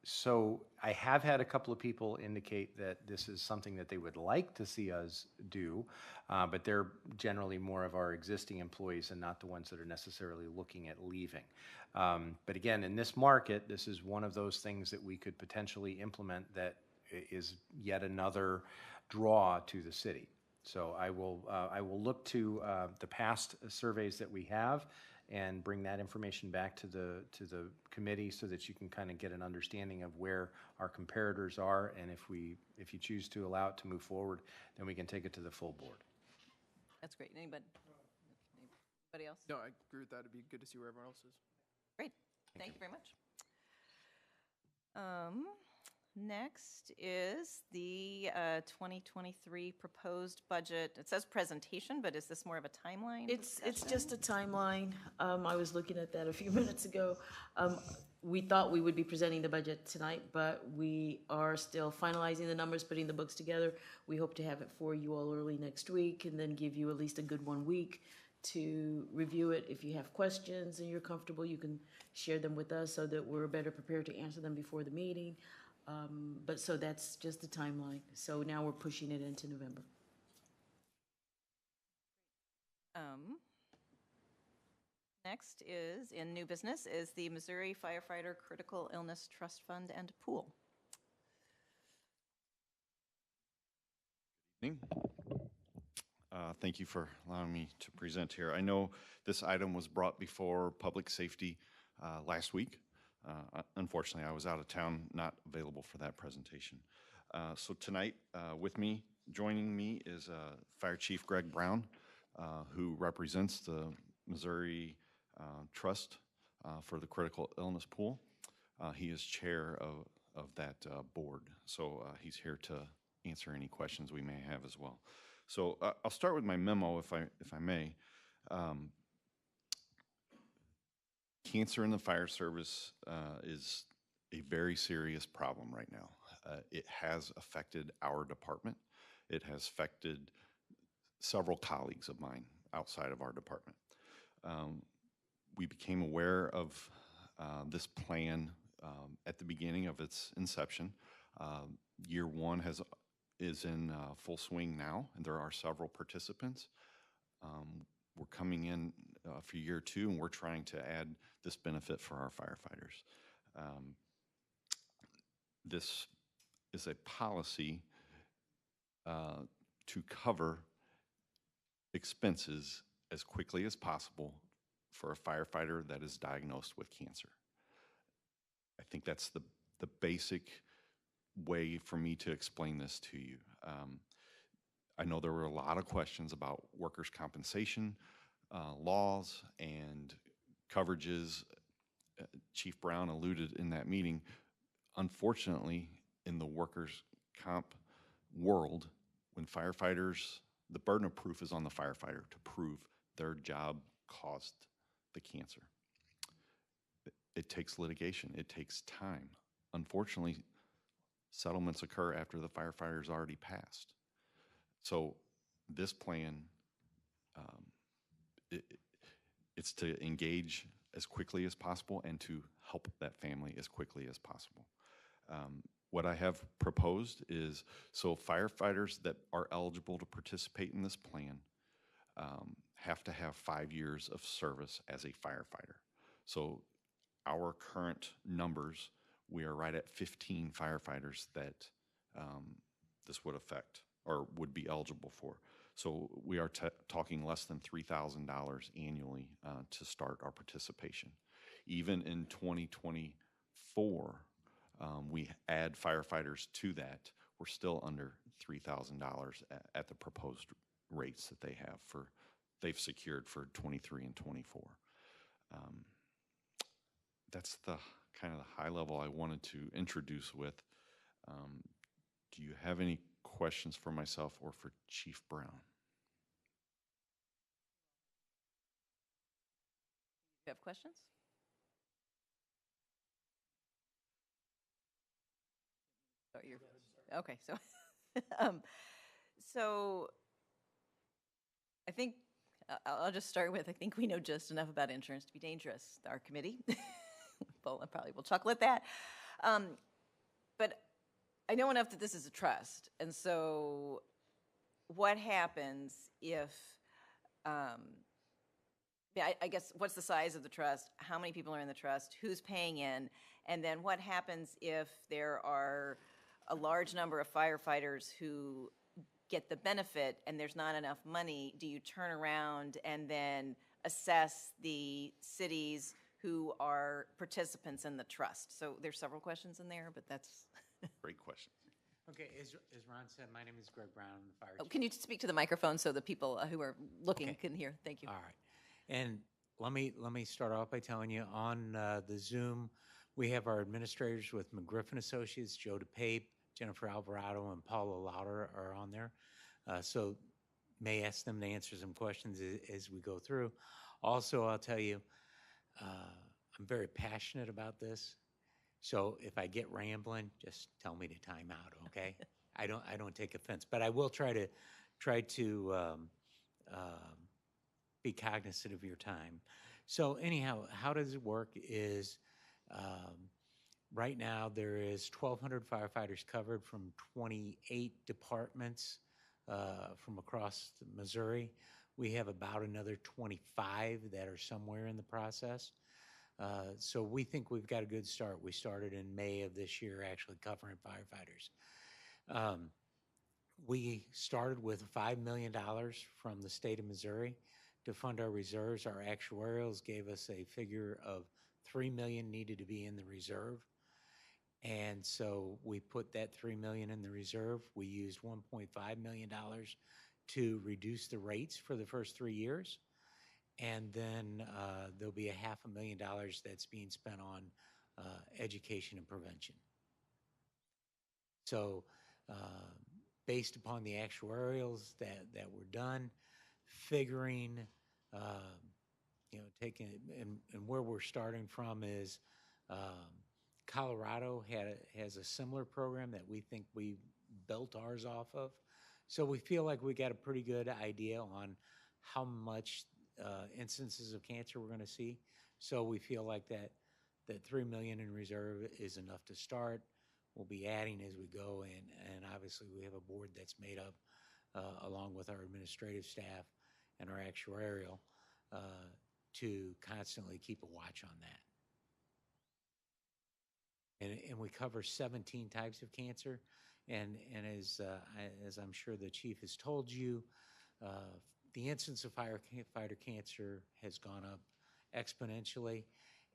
So I have had a couple of people indicate that this is something that they would like to see us do, but they're generally more of our existing employees and not the ones that are necessarily looking at leaving. But again, in this market, this is one of those things that we could potentially implement that is yet another draw to the city. So I will look to the past surveys that we have and bring that information back to the committee so that you can kind of get an understanding of where our comparators are, and if you choose to allow it to move forward, then we can take it to the full board. That's great. Anybody else? No, I agree with that. It'd be good to see where everyone else is. Great. Thank you very much. Next is the 2023 proposed budget. It says presentation, but is this more of a timeline? It's discussion? just a timeline. I was looking at that a few minutes ago. We thought we would be presenting the budget tonight, but we are still finalizing the numbers, putting the books together. We hope to have it for you all early next week, and then give you at least a good 1 week to review it. If you have questions and you're comfortable, you can share them with us so that we're better prepared to answer them before the meeting. But so that's just the timeline. So now we're pushing it into November. Next is, in new business, is the Missouri Firefighter Critical Illness Trust Fund and Pool. Thank you for allowing me to present here. I know this item was brought before Public Safety last week. Unfortunately, I was out of town, not available for that presentation. So tonight, joining me is Fire Chief Greg Brown, who represents the Missouri Trust for the Critical Illness Pool. He is chair of that board, so he's here to answer any questions we may have as well. So I'll start with my memo, if I may. Cancer in the fire service is a very serious problem right now. It has affected our department. It has affected several colleagues of mine outside of our department. We became aware of this plan at the beginning of its inception. Year one is in full swing now, and there are several participants. We're coming in for year two, and we're trying to add this benefit for our firefighters. This is a policy to cover expenses as quickly as possible for a firefighter that is diagnosed with cancer. I think that's the basic way for me to explain this to you. I know there were a lot of questions about workers' compensation laws and coverages. Chief Brown alluded in that meeting. Unfortunately, in the workers' comp world, when firefighters, the burden of proof is on the firefighter to prove their job caused the cancer. It takes litigation, it takes time. Unfortunately, settlements occur after the firefighter's already passed. So this plan, it's to engage as quickly as possible and to help that family as quickly as possible. What I have proposed is, so firefighters that are eligible to participate in this plan have to have 5 years of service as a firefighter. So our current numbers, we are right at 15 firefighters that this would affect or would be eligible for. So we are talking less than $3,000 annually to start our participation. Even in 2024, we add firefighters to that. We're still under $3,000 at the proposed rates that they've secured for 23 and 24. That's the kind of the high level I wanted to introduce with. Do you have any questions for myself or for Chief Brown? You have questions? Oh, okay, so so I think I'll just start with, I think we know just enough about insurance to be dangerous, our committee. Well, I probably will chuckle at that. But I know enough that this is a trust. And so what happens if, I guess, what's the size of the trust? How many people are in the trust? Who's paying in? And then what happens if there are a large number of firefighters who get the benefit and there's not enough money? Do you turn around and then assess the cities who are participants in the trust? So there's several questions in there, but that's... Great question. Okay, as Ron said, my name is Greg Brown, I'm the fire chief. Can you speak to the microphone so the people who are looking can hear? Thank you. All right. And let me start off by telling you on the Zoom, we have our administrators with McGriffin Associates, Joe DePape, Jennifer Alvarado, and Paula Lauder are on there. So may ask them to answer some questions as we go through. Also, I'll tell you, I'm very passionate about this. So if I get rambling, just tell me to time out, okay? I don't take offense, but I will try to be cognizant of your time. So anyhow, how does it work is right now there is 1,200 firefighters covered from 28 departments from across Missouri. We have about another 25 that are somewhere in the process. So we think we've got a good start. We started in May of this year actually covering firefighters. We started with $5 million from the state of Missouri to fund our reserves. Our actuarials gave us a figure of $3 million needed to be in the reserve. And so we put that $3 million in the reserve. We used $1.5 million to reduce the rates for the first 3 years. And then there'll be $500,000 that's being spent on education and prevention. So based upon the actuarials that were done, figuring, taking, and where we're starting from is Colorado has a similar program that we think we built ours off of. So we feel like we got a pretty good idea on how much instances of cancer we're going to see. So we feel like that $3 million in reserve is enough to start. We'll be adding as we go, and obviously we have a board that's made up along with our administrative staff and our actuarial to constantly keep a watch on that. And we cover 17 types of cancer, and as I'm sure the chief has told you, the incidence of firefighter cancer has gone up exponentially.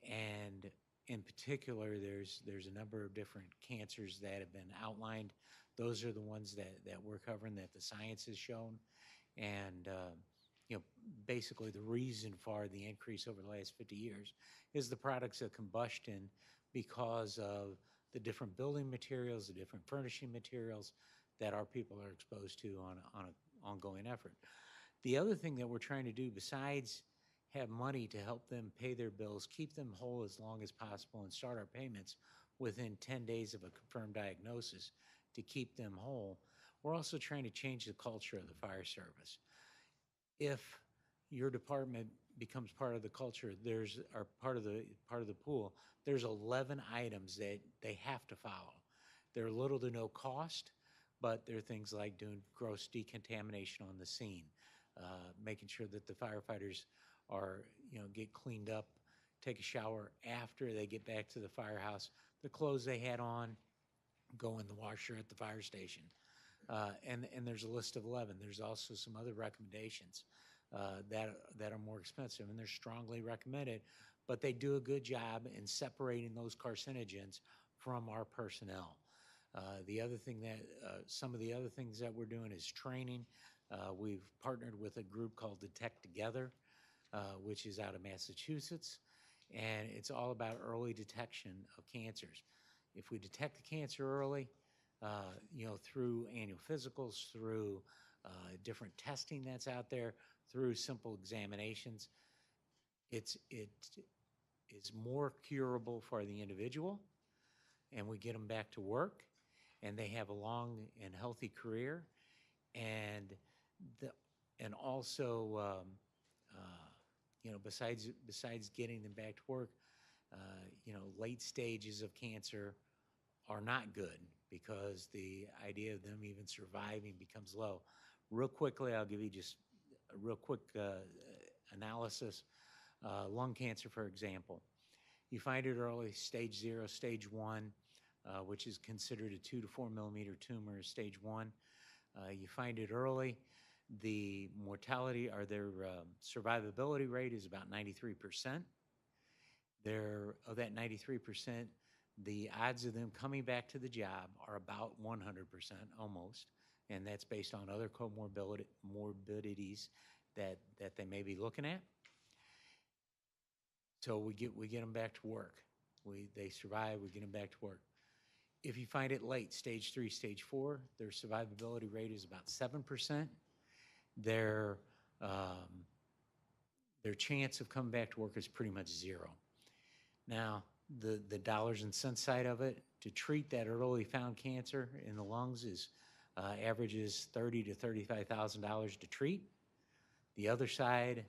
And in particular, there's a number of different cancers that have been outlined. Those are the ones that we're covering, that the science has shown. And, basically the reason for the increase over the last 50 years is the products of combustion because of the different building materials, the different furnishing materials that our people are exposed to on an ongoing effort. The other thing that we're trying to do, besides have money to help them pay their bills, keep them whole as long as possible, and start our payments within 10 days of a confirmed diagnosis to keep them whole, we're also trying to change the culture of the fire service. If your department becomes part of the culture, or part of the pool, there's 11 items that they have to follow. They're little to no cost, but they're things like doing gross decontamination on the scene, making sure that the firefighters are, get cleaned up, take a shower after they get back to the firehouse. The clothes they had on go in the washer at the fire station. And there's a list of 11. There's also some other recommendations that are more expensive, and they're strongly recommended, but they do a good job in separating those carcinogens from our personnel. The other thing some of the other things that we're doing is training. We've partnered with a group called Detect Together, which is out of Massachusetts, and it's all about early detection of cancers. If we detect the cancer early, through annual physicals, through different testing that's out there, through simple examinations, it is more curable for the individual, and we get them back to work, and they have a long and healthy career, and also besides getting them back to work, late stages of cancer are not good because the idea of them even surviving becomes low. Real quickly, I'll give you just a real quick analysis. Lung cancer, for example. You find it early, stage 0, stage 1, which is considered a 2 to 4 millimeter tumor, stage 1. You find it early. The mortality or their survivability rate is about 93%. Of that 93%, the odds of them coming back to the job are about 100%, almost, and that's based on other comorbidities that they may be looking at. So we get them back to work. They survive, we get them back to work. If you find it late, stage 3, stage 4, their survivability rate is about 7%. Their chance of coming back to work is pretty much 0. Now, the dollars and cents side of it, to treat that early found cancer in the lungs is averages $30,000 to $35,000 to treat. The other side,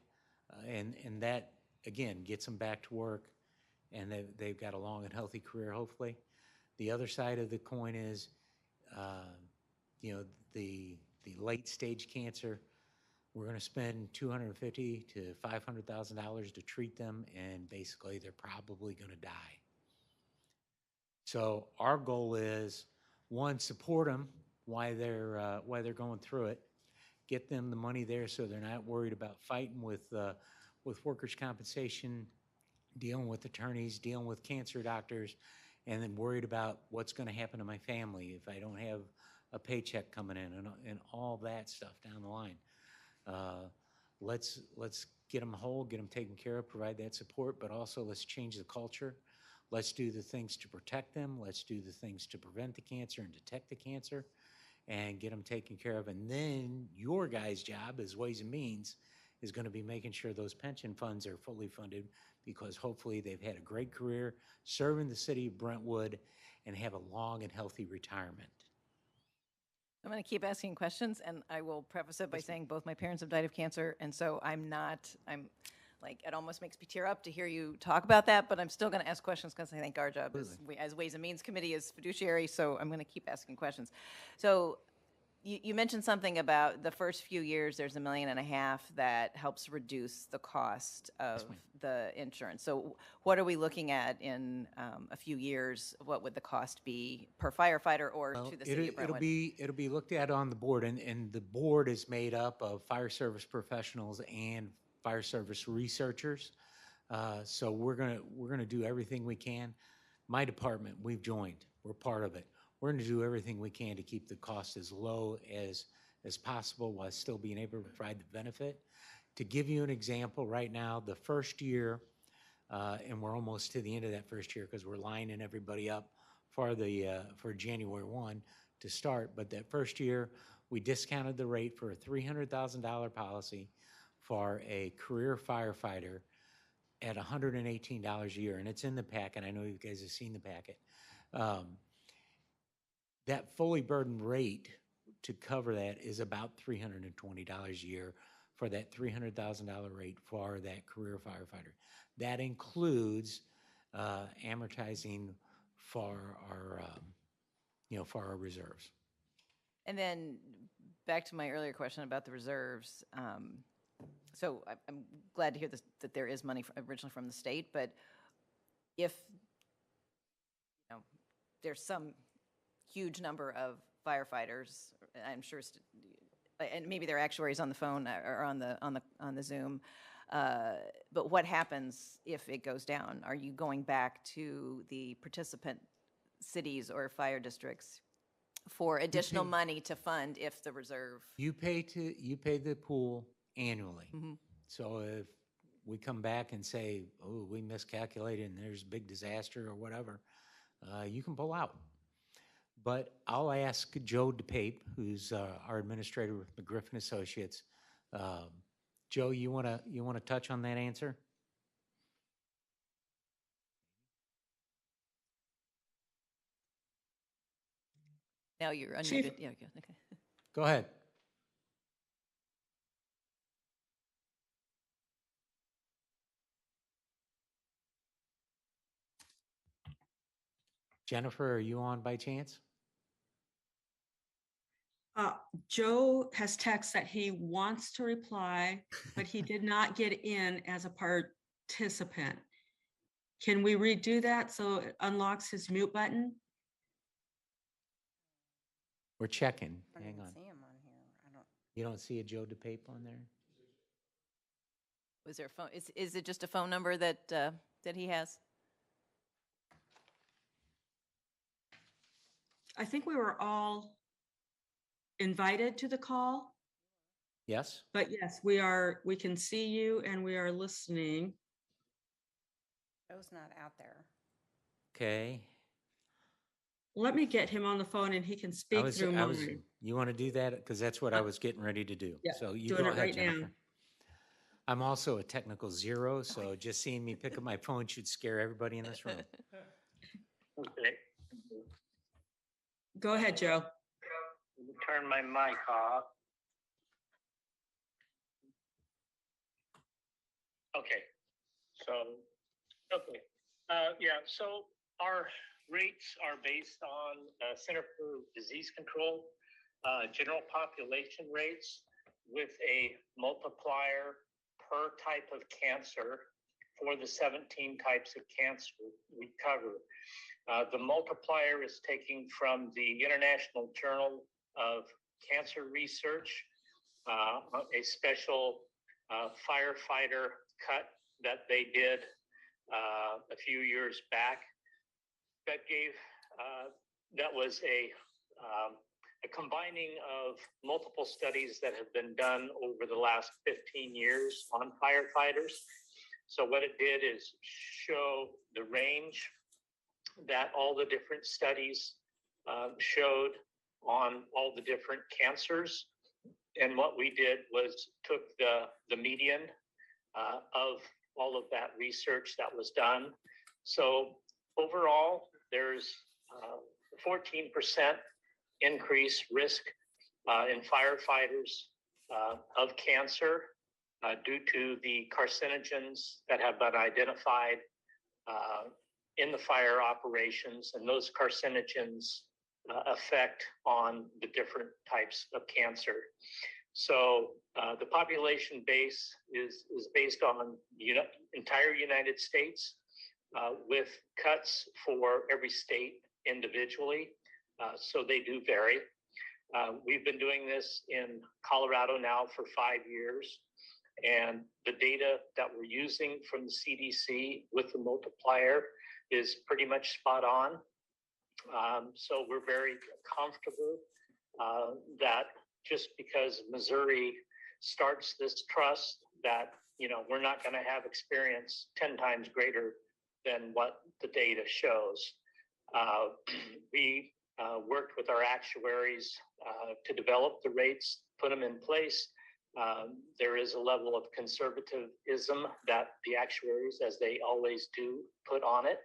and that again gets them back to work, and they've got a long and healthy career, hopefully. The other side of the coin is, the late stage cancer. We're going to spend $250,000 to $500,000 to treat them, and basically they're probably going to die. So our goal is, one, support them while they're going through it, get them the money there so they're not worried about fighting with workers' compensation, dealing with attorneys, dealing with cancer doctors, and then worried about what's going to happen to my family if I don't have a paycheck coming in, and all that stuff down the line. Let's get them whole, get them taken care of, provide that support, but also let's change the culture. Let's do the things to protect them. Let's do the things to prevent the cancer and detect the cancer and get them taken care of. And then your guys' job as Ways and Means is going to be making sure those pension funds are fully funded, because hopefully they've had a great career serving the city of Brentwood and have a long and healthy retirement. I'm going to keep asking questions, and I will preface it by saying both my parents have died of cancer, and so I'm like, it almost makes me tear up to hear you talk about that, but I'm still going to ask questions because I think our job is, as Ways and Means Committee, is fiduciary, so I'm going to keep asking questions. So you mentioned something about the first few years, there's $1.5 million that helps reduce the cost of the insurance. So what are we looking at in a few years? What would the cost be per firefighter or to the city of Brentwood? It'll be looked at on the board, and the board is made up of fire service professionals and fire service researchers. So we're gonna do everything we can. My department, we've joined. We're part of it. We're gonna do everything we can to keep the cost as low as possible while still being able to provide the benefit. To give you an example, right now, the first year, and we're almost to the end of that first year because we're lining everybody up for for January 1 to start. But that first year, we discounted the rate for a $300,000 policy for a career firefighter at $118 a year, and it's in the packet. I know you guys have seen the packet. That fully burdened rate to cover that is about $320 a year for that $300,000 rate for that career firefighter. That includes amortizing for our, for our reserves. And then back to my earlier question about the reserves. So I'm glad to hear this, that there is money originally from the state, but if there's some huge number of firefighters, I'm sure, and maybe there are actuaries on the phone or on the Zoom. But what happens if it goes down? Are you going back to the participant cities or fire districts for additional money to fund if the reserve? You pay the pool annually. Mm-hmm. So if we come back and say, oh, we miscalculated and there's a big disaster or whatever, you can pull out. But I'll ask Joe DePape, who's our administrator with McGriffin Associates. Joe, you wanna touch on that answer? Now you're unmuted. Chief. Yeah, okay. Go ahead. Jennifer, are you on by chance? Joe has texted that he wants to reply, but he did not get in as a participant. Can we redo that so it unlocks his mute button? We're checking. I Hang don't on. see him on here. I don't. You don't see a Joe DePape on there? Was there a phone? Is it just a phone number that that he has? I think we were all invited to the call, Yes? but yes, we can see you and we are listening. Joe's not out there. Okay. Let me get him on the phone and he can speak through mine. You want to do that? Because that's what I was getting ready to do. Yeah, So you doing go it ahead, right now. Jennifer. I'm also a technical zero, so just seeing me pick up my phone should scare everybody in this room. Okay. Go ahead, Joe. Turn my mic off. Okay. So our rates are based on Center for Disease Control, general population rates with a multiplier per type of cancer for the 17 types of cancer we cover. The multiplier is taken from the International Journal of Cancer Research, a special firefighter cut that they did a few years back. That was a combining of multiple studies that have been done over the last 15 years on firefighters. So what it did is show the range that all the different studies showed on all the different cancers. And what we did was took the median of all of that research that was done. So overall, there's 14% increase risk in firefighters of cancer due to the carcinogens that have been identified in the fire operations, and those carcinogens effect on the different types of cancer. So the population base is based on the entire United States with cuts for every state individually. So they do vary. We've been doing this in Colorado now for 5 years, And the data that we're using from the CDC with the multiplier is pretty much spot on. So we're very comfortable that just because Missouri starts this trust, that we're not going to have experience 10 times greater than what the data shows. We worked with our actuaries to develop the rates, put them in place. There is a level of conservatism that the actuaries, as they always do, put on it.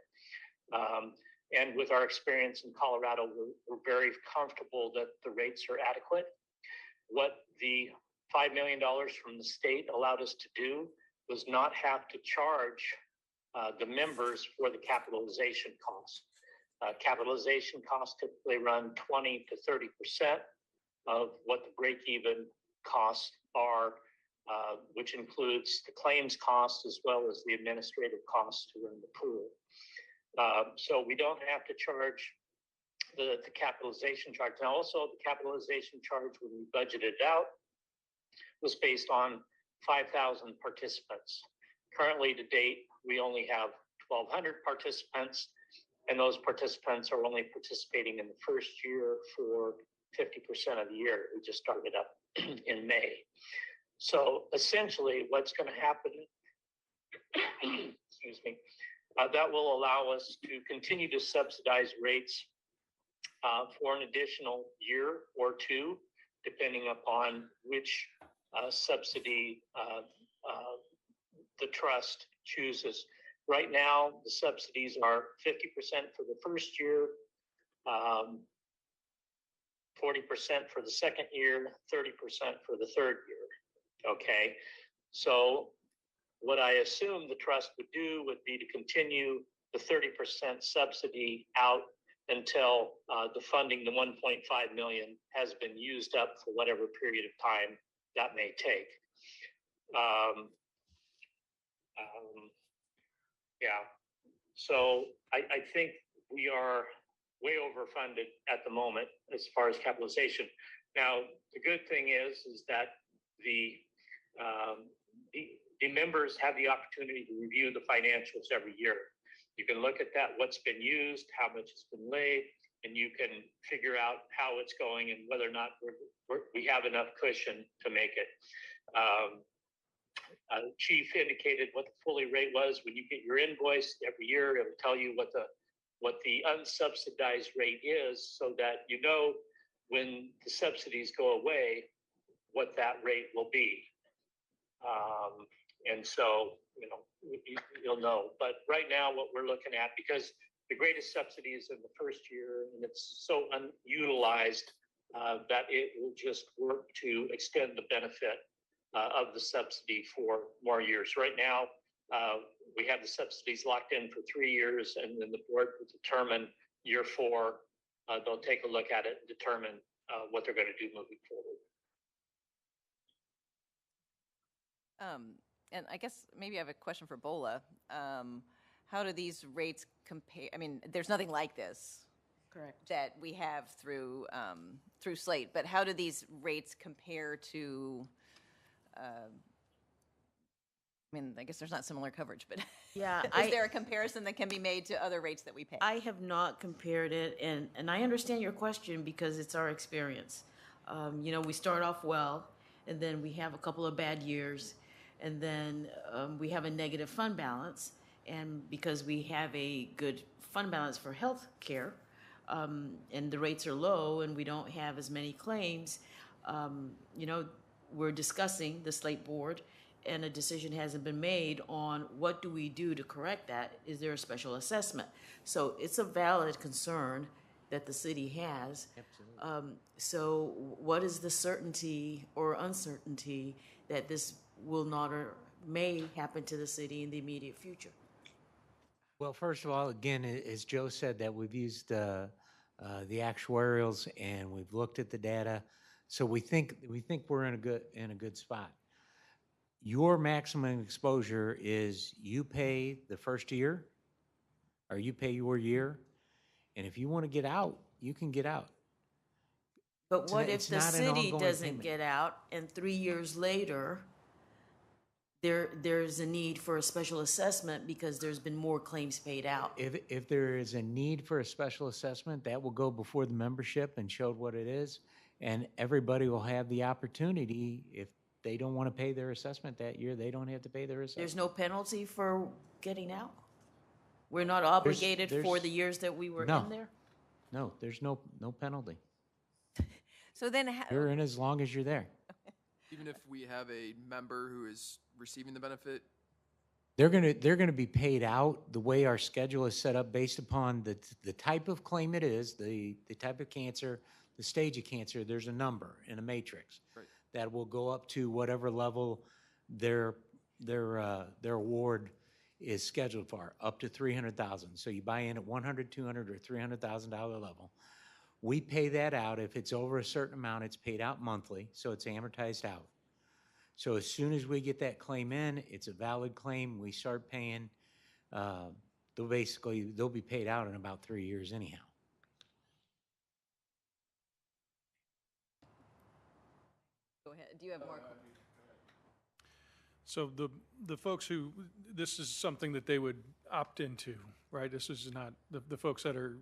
And with our experience in Colorado, we're very comfortable that the rates are adequate. What the $5 million from the state allowed us to do was not have to charge the members for the capitalization costs. Capitalization costs typically run 20 to 30% of what the break-even costs are, which includes the claims costs as well as the administrative costs to run the pool. So we don't have to charge the capitalization charge. Now, also the capitalization charge when we budgeted out was based on 5,000 participants. Currently, to date, we only have 1,200 participants, and those participants are only participating in the first year for 50% of the year. We just started up in May. So essentially, what's going to happen, excuse me, that will allow us to continue to subsidize rates for an additional year or two, depending upon which subsidy the trust chooses. Right now, the subsidies are 50% for the first year, 40% for the second year, 30% for the third year. Okay, so what I assume the trust would do would be to continue the 30% subsidy out until the funding, the 1.5 million, has been used up for whatever period of time that may take. Yeah, so I think we are way overfunded at the moment as far as capitalization. Now, the good thing is that the members have the opportunity to review the financials every year. You can look at that, what's been used, how much has been laid, and you can figure out how it's going and whether or not we have enough cushion to make it. Chief indicated what the fully rate was. When you get your invoice every year, it will tell you what the unsubsidized rate is, so that you know when the subsidies go away what that rate will be. And so, you'll know. But right now, what we're looking at, because the greatest subsidy is in the first year, and it's so unutilized that it will just work to extend the benefit of the subsidy for more years. Right now, we have the subsidies locked in for 3 years, and then the board will determine year 4. They'll take a look at it and determine what they're going to do moving forward. And I guess maybe I have a question for Bola. How do these rates compare? I mean, there's nothing like this. Correct. That we have through Slate, but how do these rates compare to? I mean, I guess there's not similar coverage, but yeah, is there a comparison that can be made to other rates that we pay? I have not compared it, and I understand your question because it's our experience. We start off well, and then we have a couple of bad years, and then we have a negative fund balance, and because we have a good fund balance for health care, and the rates are low, and we don't have as many claims, we're discussing the Slate board, and a decision hasn't been made on what do we do to correct that. Is there a special assessment? So it's a valid concern that the city has. Absolutely. So what is the certainty or uncertainty that this will not or may happen to the city in the immediate future? Well, first of all, again, as Joe said, that we've used the actuarials and we've looked at the data, so we think we're in a good spot. Your maximum exposure is you pay the first year, or you pay your year, and if you want to get out, you can get out. But what if the city doesn't get out, and 3 years later there's a need for a special assessment because there's been more claims paid out. If there is a need for a special assessment, that will go before the membership and show what it is. And everybody will have the opportunity, if they don't want to pay their assessment that year, they don't have to pay their assessment. There's no penalty for getting out? We're not obligated for the years that we were in there? No, there's no penalty. So then, You're in as long as you're there. Even if we have a member who is receiving the benefit, They're gonna be paid out the way our schedule is set up based upon the type of claim it is, the type of cancer, the stage of cancer. There's a number in a matrix Right. that will go up to whatever level their award is scheduled for, up to $300,000. So you buy in at $100, $200, or $300,000 level. We pay that out. If it's over a certain amount, it's paid out monthly, so it's amortized out. So as soon as we get that claim in, it's a valid claim, we start paying, they'll be paid out in about 3 years anyhow. go ahead. Do you have more? So the folks who, this is something that they would opt into, right? This is not, the folks that are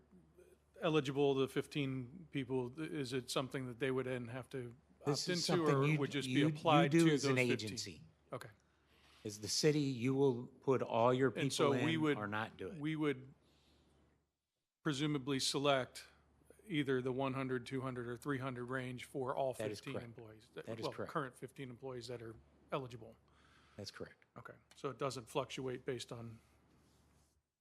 eligible, the 15 people, is it something that they would then have to This opt is into, something or would just be applied to you do those as an 15? agency. Okay. As the city, you will put all your And so people we in would, or not do it. we would presumably select either the 100, 200, or 300 range for all That is 15 correct. employees. That is Well, correct. current 15 employees that are eligible. That's correct. Okay, so it doesn't fluctuate based on,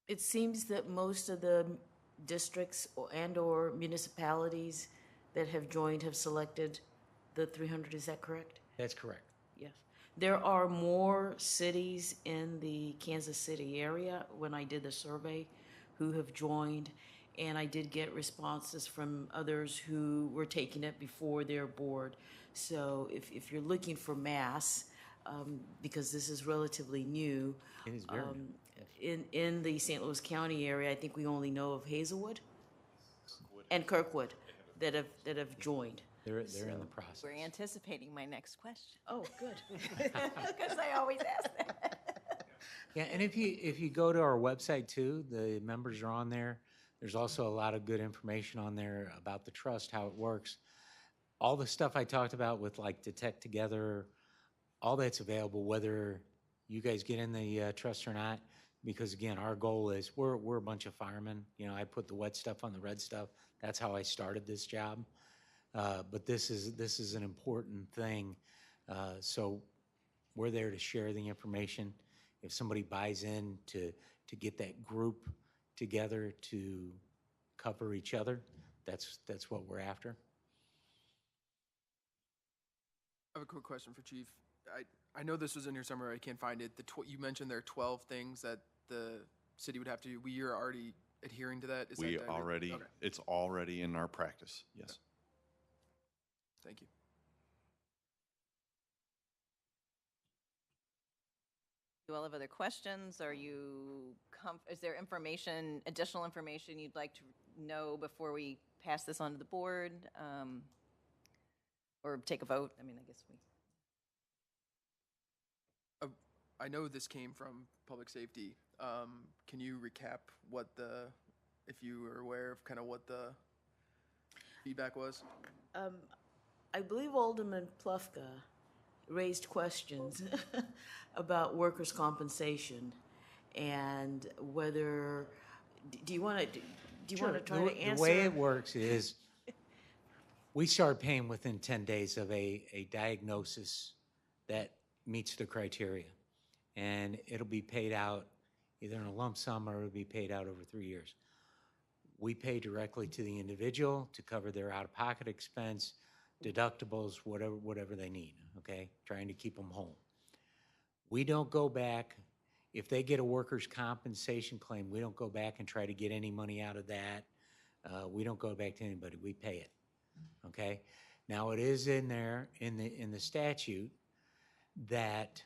It seems that most of the districts and/or municipalities that have joined have selected the 300, is that correct? That's correct. Yes. There are more cities in the Kansas City area, when I did the survey, who have joined, and I did get responses from others who were taking it before their board. So if you're looking for mass, because this is relatively new, It is very new. in the St. Louis County area, I think we only know of Hazelwood and Kirkwood that have joined. They're in the process. We're anticipating my next question. Oh, good. Because I always ask that. Yeah, and if you go to our website too, the members are on there. There's also a lot of good information on there about the trust, how it works. All the stuff I talked about with like Detect Together, all that's available, whether you guys get in the trust or not. Because again, our goal is we're a bunch of firemen. You know, I put the wet stuff on the red stuff. That's how I started this job. But this is an important thing. So we're there to share the information. If somebody buys in to get that group together to cover each other, that's what we're after. I have a quick question for Chief. I know this was in your summary. I can't find it. You mentioned there are 12 things that the city would have to do. We are already adhering to that? We that already, okay. it's already in our practice, yes. Thank you. Do you all have other questions? Are you, is there additional information you'd like to know before we pass this on to the board? Or take a vote? I mean, I guess we. I know this came from public safety. Can you recap if you were aware of kind of what the feedback was? I believe Alderman Plufka raised questions about workers' compensation and whether, do you want to try to answer? The way it works is we start paying within 10 days of a diagnosis that meets the criteria. And it'll be paid out either in a lump sum or it'll be paid out over 3 years. We pay directly to the individual to cover their out-of-pocket expense, deductibles, whatever they need, okay? Trying to keep them whole. We don't go back, if they get a workers' compensation claim, we don't go back and try to get any money out of that. We don't go back to anybody, we pay it, okay? Now it is in there, in the statute, that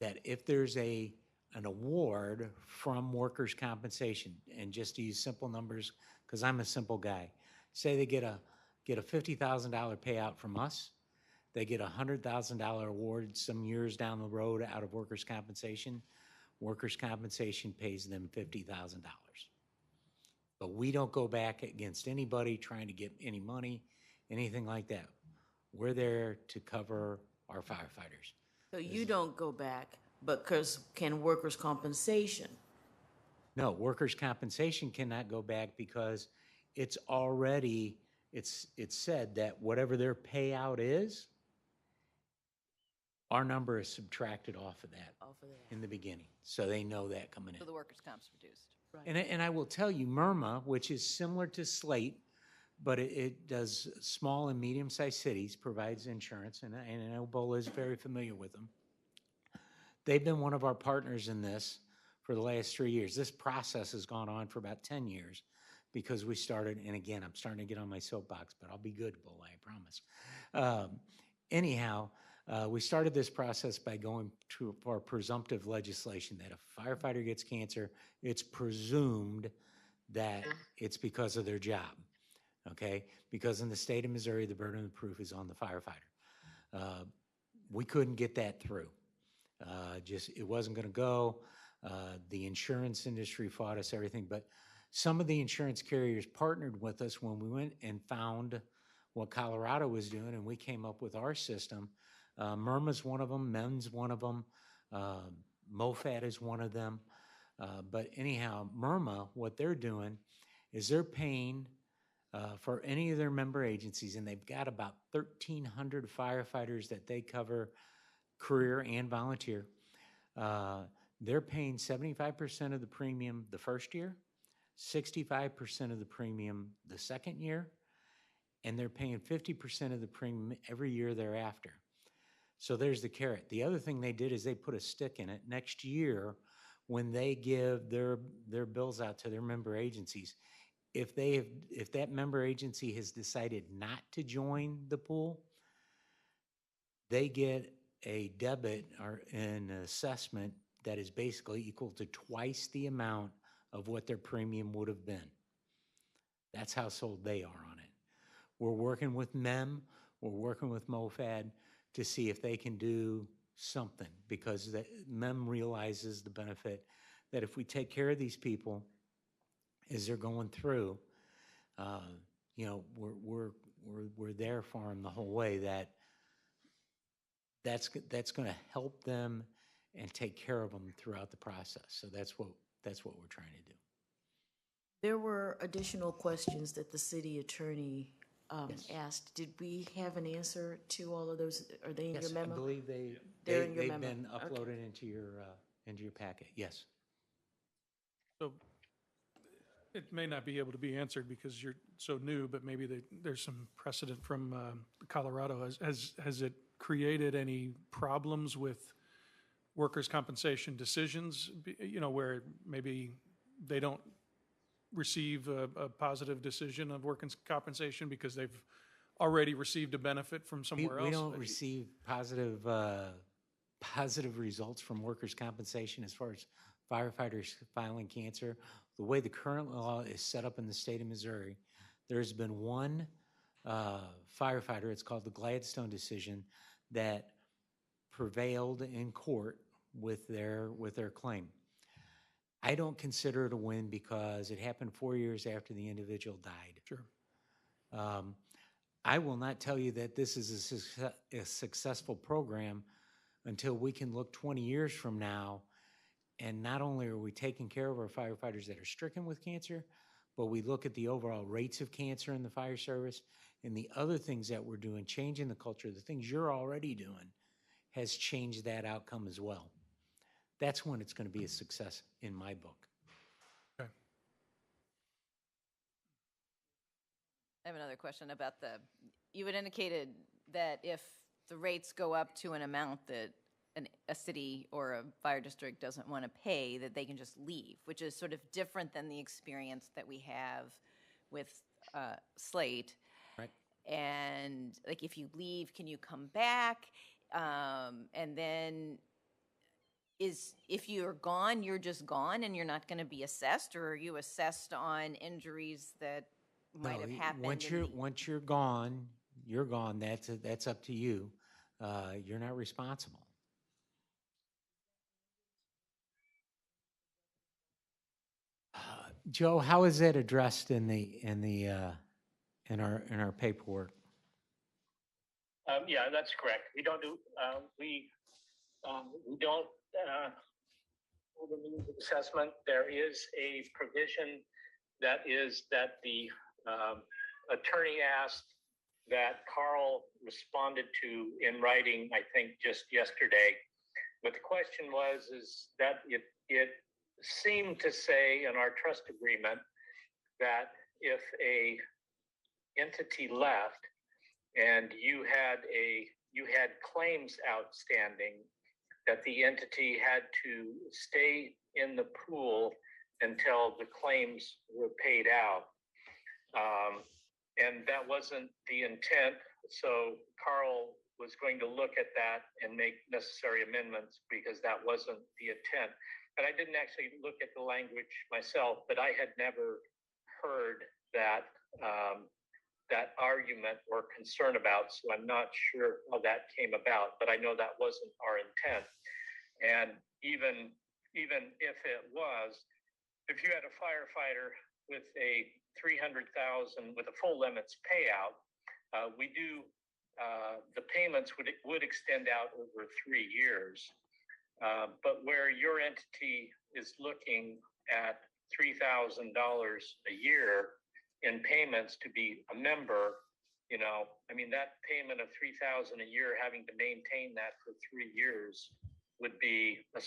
that if there's an award from workers' compensation, and just to use simple numbers, because I'm a simple guy, say they get a $50,000 payout from us, they get a $100,000 award some years down the road out of workers' compensation. Workers' compensation pays them $50,000. But we don't go back against anybody trying to get any money, anything like that. We're there to cover our firefighters. So you don't go back, but can workers' compensation? No, workers' compensation cannot go back because it's already, it's said that whatever their payout is, our number is subtracted off of that in the beginning. So they know that coming in. So the workers' comp's reduced. And I will tell you, MIRMA, which is similar to Slate, but it does small and medium-sized cities, provides insurance, and I know Bola is very familiar with them. They've been one of our partners in this for the last 3 years. This process has gone on for about 10 years because we started, and again, I'm starting to get on my soapbox, but I'll be good, Bola, I promise. Anyhow, we started this process by going to our presumptive legislation that if a firefighter gets cancer, it's presumed that it's because of their job, okay? Because in the state of Missouri, the burden of proof is on the firefighter. We couldn't get that through. It wasn't gonna go. The insurance industry fought us, everything, but some of the insurance carriers partnered with us when we went and found what Colorado was doing, and we came up with our system. MIRMA's one of them, MEM's one of them, MOFAD is one of them. But anyhow, MIRMA, what they're doing is they're paying for any of their member agencies, and they've got about 1,300 firefighters that they cover, career and volunteer. They're paying 75% of the premium the first year, 65% of the premium the second year, and they're paying 50% of the premium every year thereafter. So there's the carrot. The other thing they did is they put a stick in it. Next year, when they give their bills out to their member agencies, if that member agency has decided not to join the pool, they get a debit or an assessment that is basically equal to twice the amount of what their premium would have been. That's how sold they are on it. We're working with MEM, we're working with MOFAD to see if they can do something, because MEM realizes the benefit that if we take care of these people as they're going through, we're there for them the whole way. That's going to help them and take care of them throughout the process. So that's what we're trying to do. There were additional questions that the city attorney asked. Did we have an answer to all of those? Are they in your memo? I believe They're in your they've memo. been uploaded Okay. into your packet. Yes. So it may not be able to be answered because you're so new, but maybe there's some precedent from Colorado. Has it created any problems with workers' compensation decisions, where maybe they don't receive a positive decision of workers' compensation because they've already received a benefit from somewhere else? We don't receive positive results from workers' compensation as far as firefighters filing cancer. The way the current law is set up in the state of Missouri, there's been one firefighter, it's called the Gladstone decision, that prevailed in court with their claim. I don't consider it a win because it happened 4 years after the individual died. Sure. I will not tell you that this is a successful program until we can look 20 years from now, and not only are we taking care of our firefighters that are stricken with cancer, but we look at the overall rates of cancer in the fire service and the other things that we're doing, changing the culture, the things you're already doing, has changed that outcome as well. That's when it's going to be a success in my book. Okay. I have another question about you had indicated that if the rates go up to an amount that a city or a fire district doesn't want to pay, that they can just leave, which is sort of different than the experience that we have with Slate. Right. And like, if you leave, can you come back? And then if you're gone, you're just gone and you're not going to be assessed, or are you assessed on injuries that might have happened? Once you're gone, you're gone. That's up to you. you're not responsible. Joe, how is that addressed in our paperwork? Yeah, that's correct. We don't do, we don't hold a means of assessment. There is a provision that the attorney asked that Carl responded to in writing, I think just yesterday. But the question is that it seemed to say in our trust agreement that if a entity left and you had claims outstanding, that the entity had to stay in the pool until the claims were paid out. And that wasn't the intent. So Carl was going to look at that and make necessary amendments because that wasn't the intent. And I didn't actually look at the language myself, but I had never heard that that argument or concern about. So I'm not sure how that came about, but I know that wasn't our intent. And even if it was, if you had a firefighter with a 300,000 with a full limits payout, the payments would extend out over 3 years. But where your entity is looking at $3,000 a year in payments to be a member, I mean, that payment of $3,000 a year, having to maintain that for 3 years would be a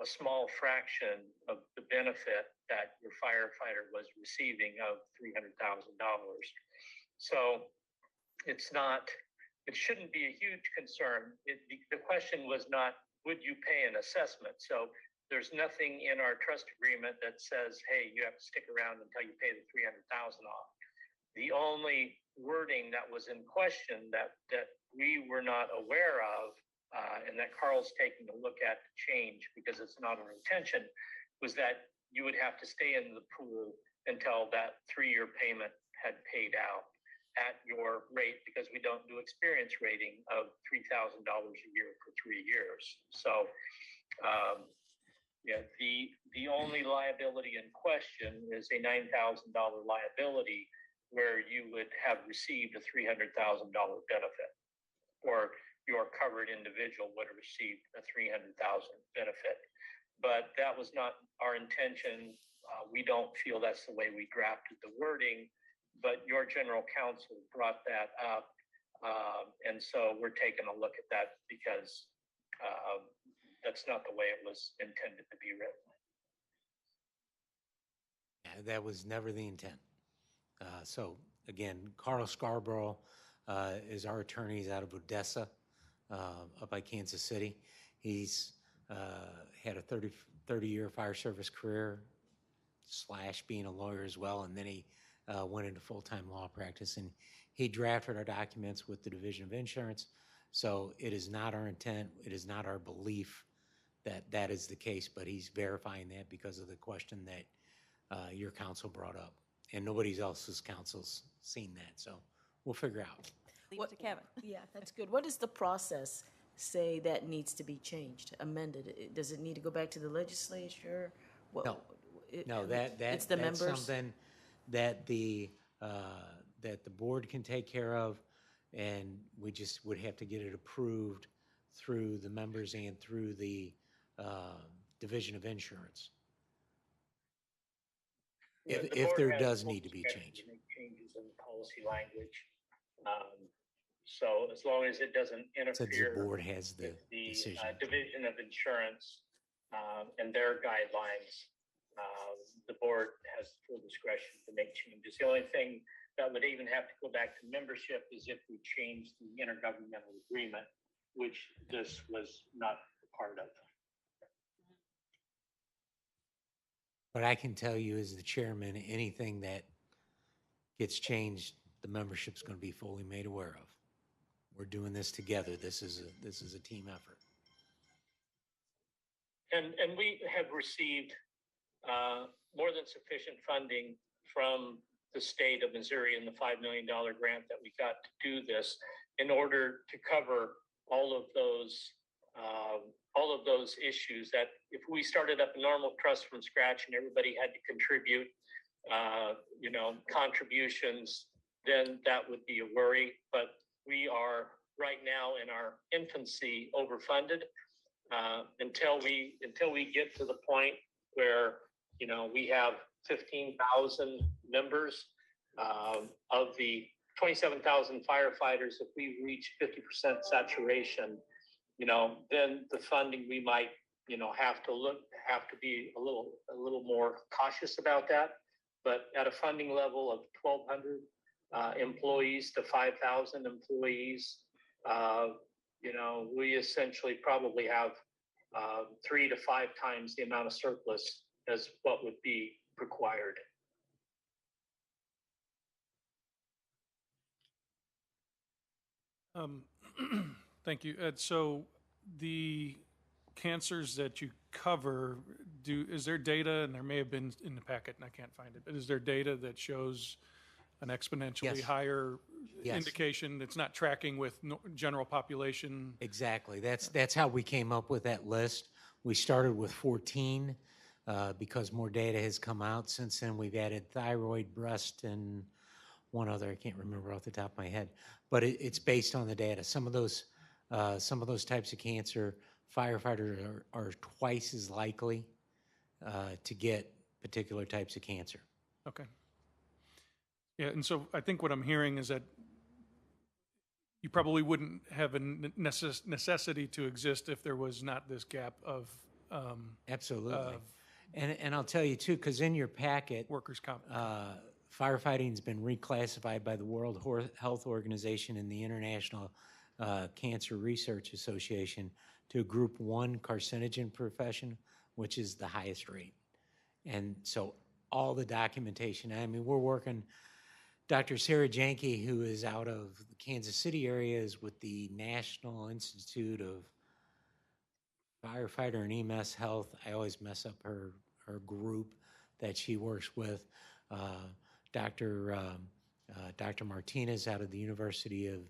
small fraction of the benefit that your firefighter was receiving of $300,000. So it shouldn't be a huge concern. The question was not, would you pay an assessment? So there's nothing in our trust agreement that says, hey, you have to stick around until you pay the $300,000 off. The only wording that was in question that we were not aware of, and that Carl's taking a look at to change because it's not our intention, was that you would have to stay in the pool until that 3-year payment had paid out at your rate, because we don't do experience rating of $3,000 a year for 3 years. So the only liability in question is a $9,000 liability where you would have received a $300,000 benefit, or your covered individual would have received a $300,000 benefit. But that was not our intention. We don't feel that's the way we drafted the wording, but your general counsel brought that up. And so we're taking a look at that because that's not the way it was intended to be written. Yeah, that was never the intent. So again, Carl Scarborough is our attorney. He's out of Odessa, up by Kansas City. He's had a 30-year fire service career / being a lawyer as well, and then he went into full-time law practice, and he drafted our documents with the Division of Insurance. So it is not our intent, it is not our belief that that is the case, but he's verifying that because of the question that your counsel brought up, and nobody else's counsel's seen that, so we'll figure out. Leave it to Kevin. Yeah, that's good. What does the process say that needs to be changed, amended? Does it need to go back to the legislature? No, it's the that's members. something that the board can take care of, and we just would have to get it approved through the members and through the Division of Insurance. If there does need to be change. Make changes in the policy language. So as long as it doesn't interfere the board has the with the decision. Division of Insurance and their guidelines, the board has full discretion to make changes. The only thing that would even have to go back to membership is if we change the intergovernmental agreement, which this was not part of. What I can tell you as the chairman, anything that gets changed, the membership's going to be fully made aware of. We're doing this together. This is a team effort. And we have received more than sufficient funding from the state of Missouri in the $5 million grant that we got to do this in order to cover all of those issues. That if we started up a normal trust from scratch and everybody had to contribute, contributions, then that would be a worry. But we are right now in our infancy overfunded. Until we get to the point where we have 15,000 members of the 27,000 firefighters. If we reach 50% saturation, then the funding we might have to be a little more cautious about that. But at a funding level of 1,200 employees to 5,000 employees, we essentially probably have 3 to 5 times the amount of surplus as what would be required. Thank you, Ed. So the cancers that you cover, is there data, and there may have been in the packet and I can't find it, but is there data that shows an exponentially Yes. higher Yes. indication that's not tracking with general population? Exactly. That's how we came up with that list. We started with 14 because more data has come out since then. We've added thyroid, breast, and one other I can't remember off the top of my head. But it's based on the data. Some of those types of cancer, firefighters are twice as likely to get particular types of cancer. Okay. Yeah, and so I think what I'm hearing is that you probably wouldn't have a necessity to exist if there was not this gap of Absolutely. And I'll tell you too, because in your packet, workers' comp. Firefighting's been reclassified by the World Health Organization and the International Cancer Research Association to a Group 1 carcinogen profession, which is the highest rate. And so all the documentation, I mean, we're working, Dr. Sarah Janke, who is out of the Kansas City area, is with the National Institute of Firefighter and EMS Health. I always mess up her group that she works with. Dr. Martinez out of the University of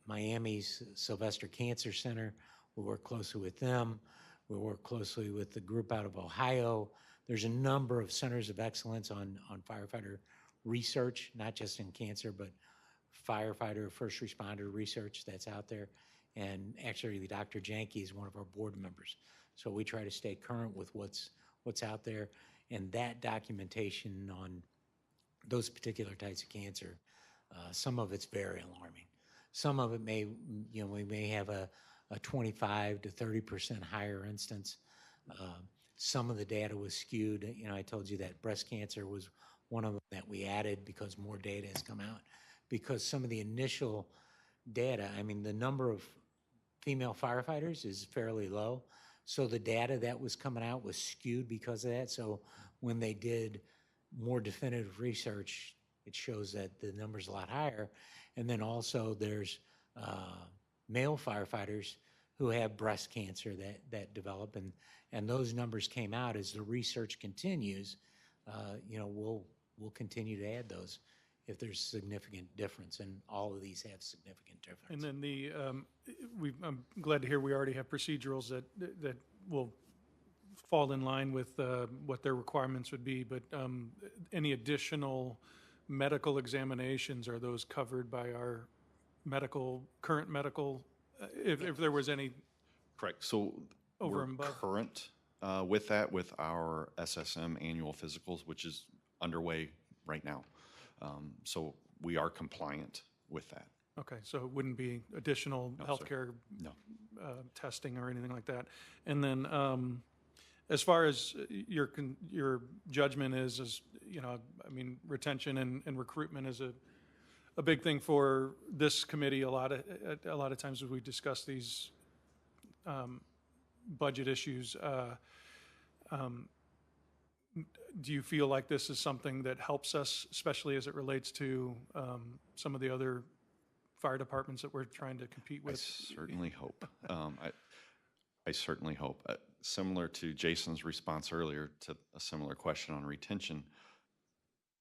Miami's Sylvester Cancer Center. We work closely with them. We work closely with the group out of Ohio. There's a number of centers of excellence on firefighter research, not just in cancer, but firefighter, first responder research that's out there. And actually, Dr. Janke is one of our board members. So we try to stay current with what's out there. And that documentation on those particular types of cancer, some of it's very alarming. Some of it we may have a 25 to 30% higher instance. Some of the data was skewed. I told you that breast cancer was one of them that we added because more data has come out. Because some of the initial data, I mean, the number of female firefighters is fairly low. So the data that was coming out was skewed because of that. So when they did more definitive research, it shows that the number's a lot higher. And then also there's male firefighters who have breast cancer that develop, and those numbers came out as the research continues. We'll continue to add those if there's significant difference, and all of these have significant difference. And then I'm glad to hear we already have procedurals that will fall in line with what their requirements would be, but any additional medical examinations, are those covered by our current medical, if there was any? Correct. So over we're and above? current with that, with our SSM annual physicals, which is underway right now. So we are compliant with that. Okay, so it wouldn't be additional healthcare testing or anything like that. And then as far as your judgment is I mean, retention and recruitment is a big thing for this committee. A lot of times as we discuss these budget issues, do you feel like this is something that helps us, especially as it relates to some of the other fire departments that we're trying to compete with? I certainly hope. I certainly hope. Similar to Jason's response earlier to a similar question on retention,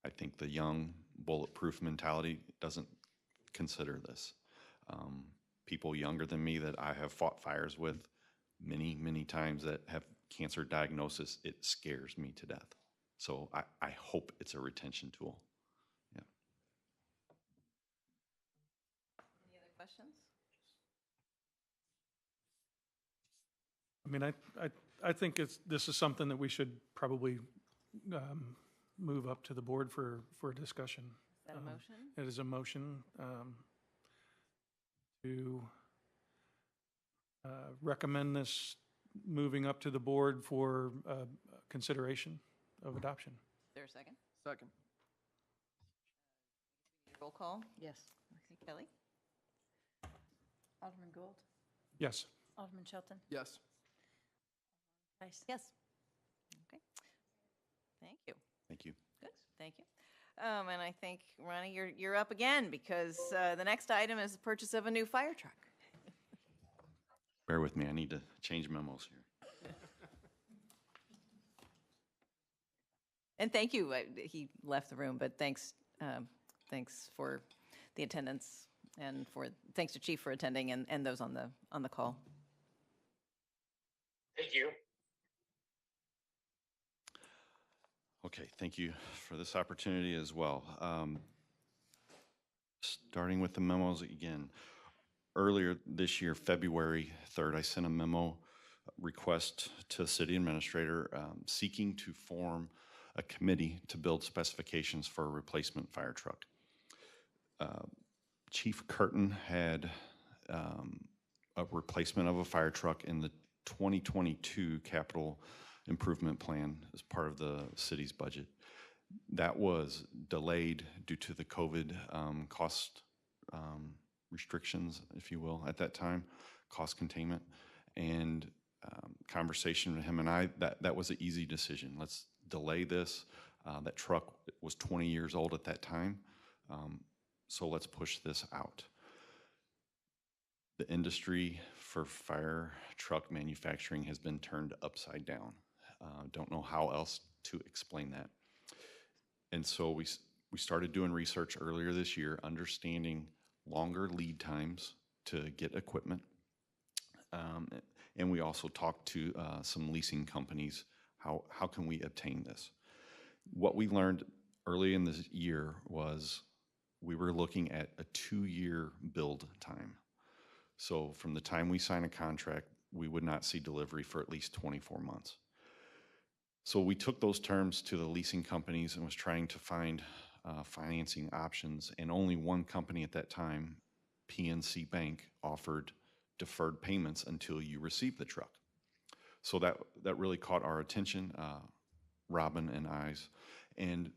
I think the young bulletproof mentality doesn't consider this. people younger than me that I have fought fires with many, many times that have cancer diagnosis. It scares me to death. So I hope it's a retention tool. Yeah. Any other questions? I mean, I think this is something that we should probably move up to the board for a discussion. Is that a motion? It is a motion to recommend this moving up to the board for consideration of adoption. Is there a second? Second. Roll call? Yes. Okay, Kelly? Alderman Gould, Yes. Alderman Shelton, Yes. Tice. Yes. Okay. Thank you. Thank you. Good, thank you. And I think, Ronnie, you're up again because the next item is the purchase of a new fire truck. Bear with me. I need to change memos here. And thank you. He left the room, but thanks for the attendance and thanks to Chief for attending and those on the call. Thank you. Okay, thank you for this opportunity as well. Starting with the memos again. Earlier this year, February 3rd, I sent a memo request to the city administrator seeking to form a committee to build specifications for a replacement fire truck. Chief Curtin had a replacement of a fire truck in the 2022 capital improvement plan as part of the city's budget. That was delayed due to the COVID cost restrictions, if you will, at that time, cost containment. And conversation with him and I, that was an easy decision. Let's delay this. That truck was 20 years old at that time, so let's push this out. The industry for fire truck manufacturing has been turned upside down. Don't know how else to explain that. And so we started doing research earlier this year, understanding longer lead times to get equipment. And we also talked to some leasing companies, how can we obtain this? What we learned early in this year was we were looking at a 2-year build time. So from the time we sign a contract, we would not see delivery for at least 24 months. So we took those terms to the leasing companies and was trying to find financing options, and only one company at that time, PNC Bank, offered deferred payments until you receive the truck. So that really caught our attention, Robin and I's, and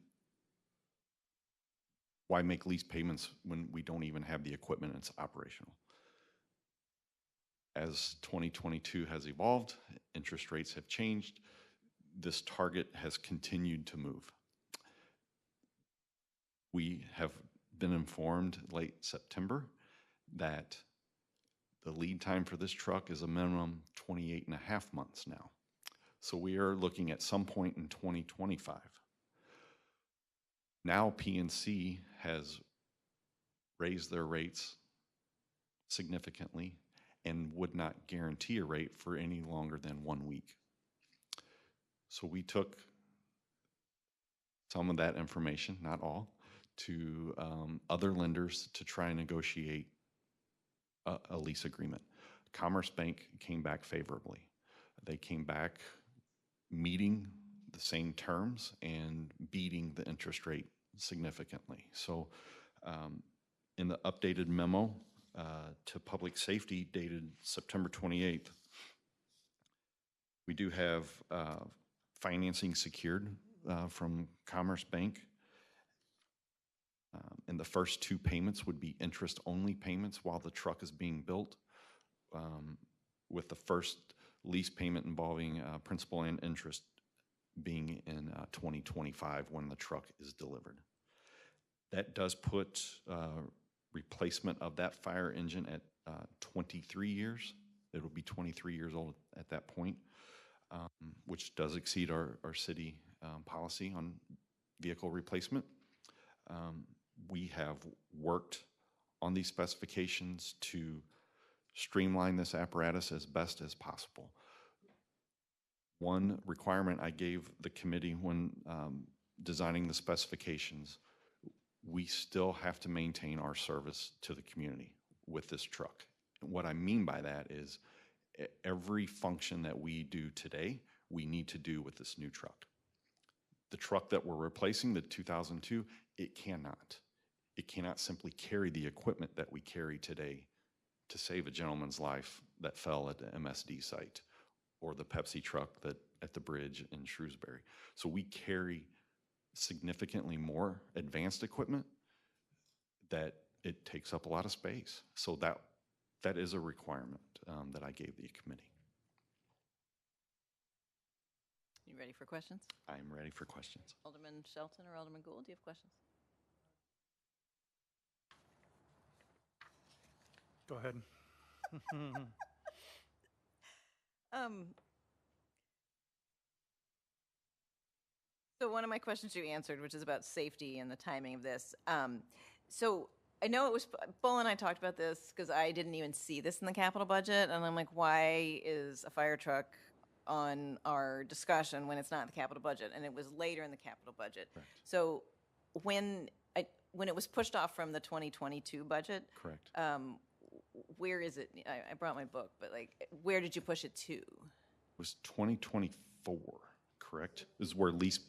why make lease payments when we don't even have the equipment and it's operational? As 2022 has evolved, interest rates have changed, this target has continued to move. We have been informed late September that the lead time for this truck is a minimum 28.5 months now. So we are looking at some point in 2025. Now PNC has raised their rates significantly and would not guarantee a rate for any longer than 1 week. So we took some of that information, not all, to other lenders to try and negotiate a lease agreement. Commerce Bank came back favorably. They came back meeting the same terms and beating the interest rate significantly. So in the updated memo to Public Safety dated September 28th, we do have financing secured from Commerce Bank. And the first 2 payments would be interest-only payments while the truck is being built, with the first lease payment involving principal and interest being in 2025 when the truck is delivered. That does put replacement of that fire engine at 23 years. It'll be 23 years old at that point, which does exceed our city policy on vehicle replacement. We have worked on these specifications to streamline this apparatus as best as possible. One requirement I gave the committee when designing the specifications, we still have to maintain our service to the community with this truck. What I mean by that is every function that we do today, we need to do with this new truck. The truck that we're replacing, the 2002, it cannot. It cannot simply carry the equipment that we carry today to save a gentleman's life that fell at the MSD site or the Pepsi truck that at the bridge in Shrewsbury. So we carry significantly more advanced equipment that it takes up a lot of space. So that is a requirement that I gave the committee. You ready for questions? I'm ready for questions. Alderman Shelton or Alderman Gould, do you have questions? Go ahead. So one of my questions you answered, which is about safety and the timing of this. So I know it was, Bull and I talked about this because I didn't even see this in the capital budget. And I'm like, why is a fire truck on our discussion when it's not in the capital budget? And it was later in the capital budget. Correct. So when it was pushed off from the 2022 budget, Correct. Where is it? I brought my book, but like, where did you push it to? It was 2024, correct? This is where lease.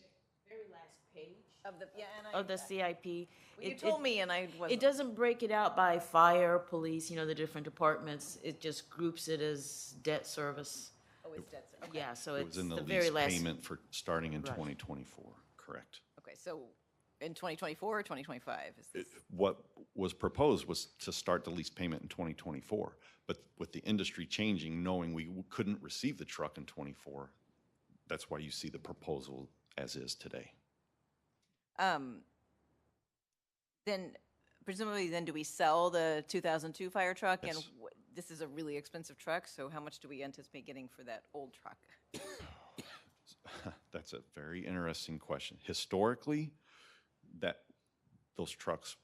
Very last page Of the, yeah, and of the CIP. you told me and I wasn't. It doesn't break it out by fire, police, the different departments. It just groups it as debt service. Oh, it's dead. Okay. Yeah, so It it's was in the very lease last. payment for starting in Right. 2024, correct? Okay, so in 2024 or 2025? Is this? What was proposed was to start the lease payment in 2024, but with the industry changing, knowing we couldn't receive the truck in 24, that's why you see the proposal as is today. Then presumably then do we sell the 2002 fire truck? Yes. And this is a really expensive truck, so how much do we anticipate getting for that old truck? That's a very interesting question. Historically, those trucks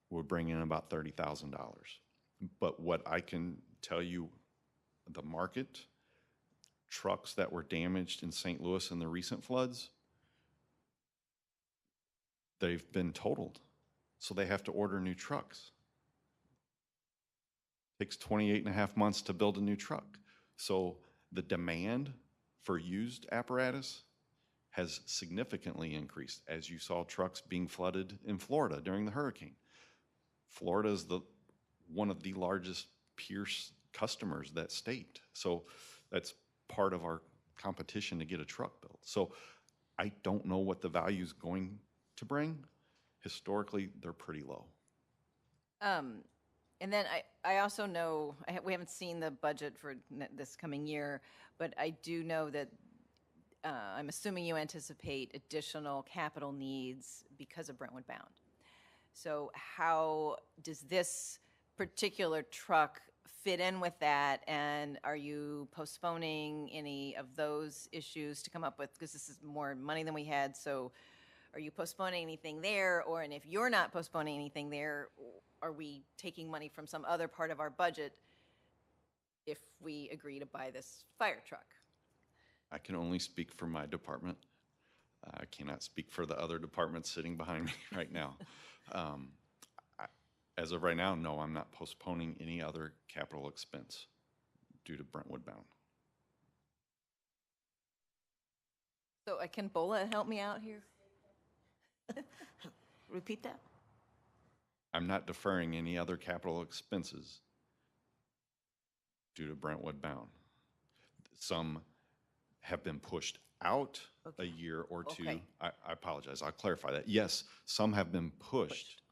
would bring in about $30,000. But what I can tell you, the market, trucks that were damaged in St. Louis in the recent floods, they've been totaled. So they have to order new trucks. Takes 28 and a half months to build a new truck. So the demand for used apparatus has significantly increased, as you saw trucks being flooded in Florida during the hurricane. Florida is one of the largest Pierce customers, that state. So that's part of our competition to get a truck built. So I don't know what the value is going to bring. Historically, they're pretty low. And then I also know, we haven't seen the budget for this coming year, but I do know that I'm assuming you anticipate additional capital needs because of Brentwood Bound. So how does this particular truck fit in with that? And are you postponing any of those issues to come up with, because this is more money than we had, so are you postponing anything there? And if you're not postponing anything there, are we taking money from some other part of our budget if we agree to buy this fire truck? I can only speak for my department. I cannot speak for the other departments sitting behind me right now. As of right now, no, I'm not postponing any other capital expense due to Brentwood Bound. So can Bola help me out here? Repeat that? I'm not deferring any other capital expenses due to Brentwood Bound. Some have been pushed out a year or two. Okay. I apologize, I'll clarify that. Yes, some have been pushed,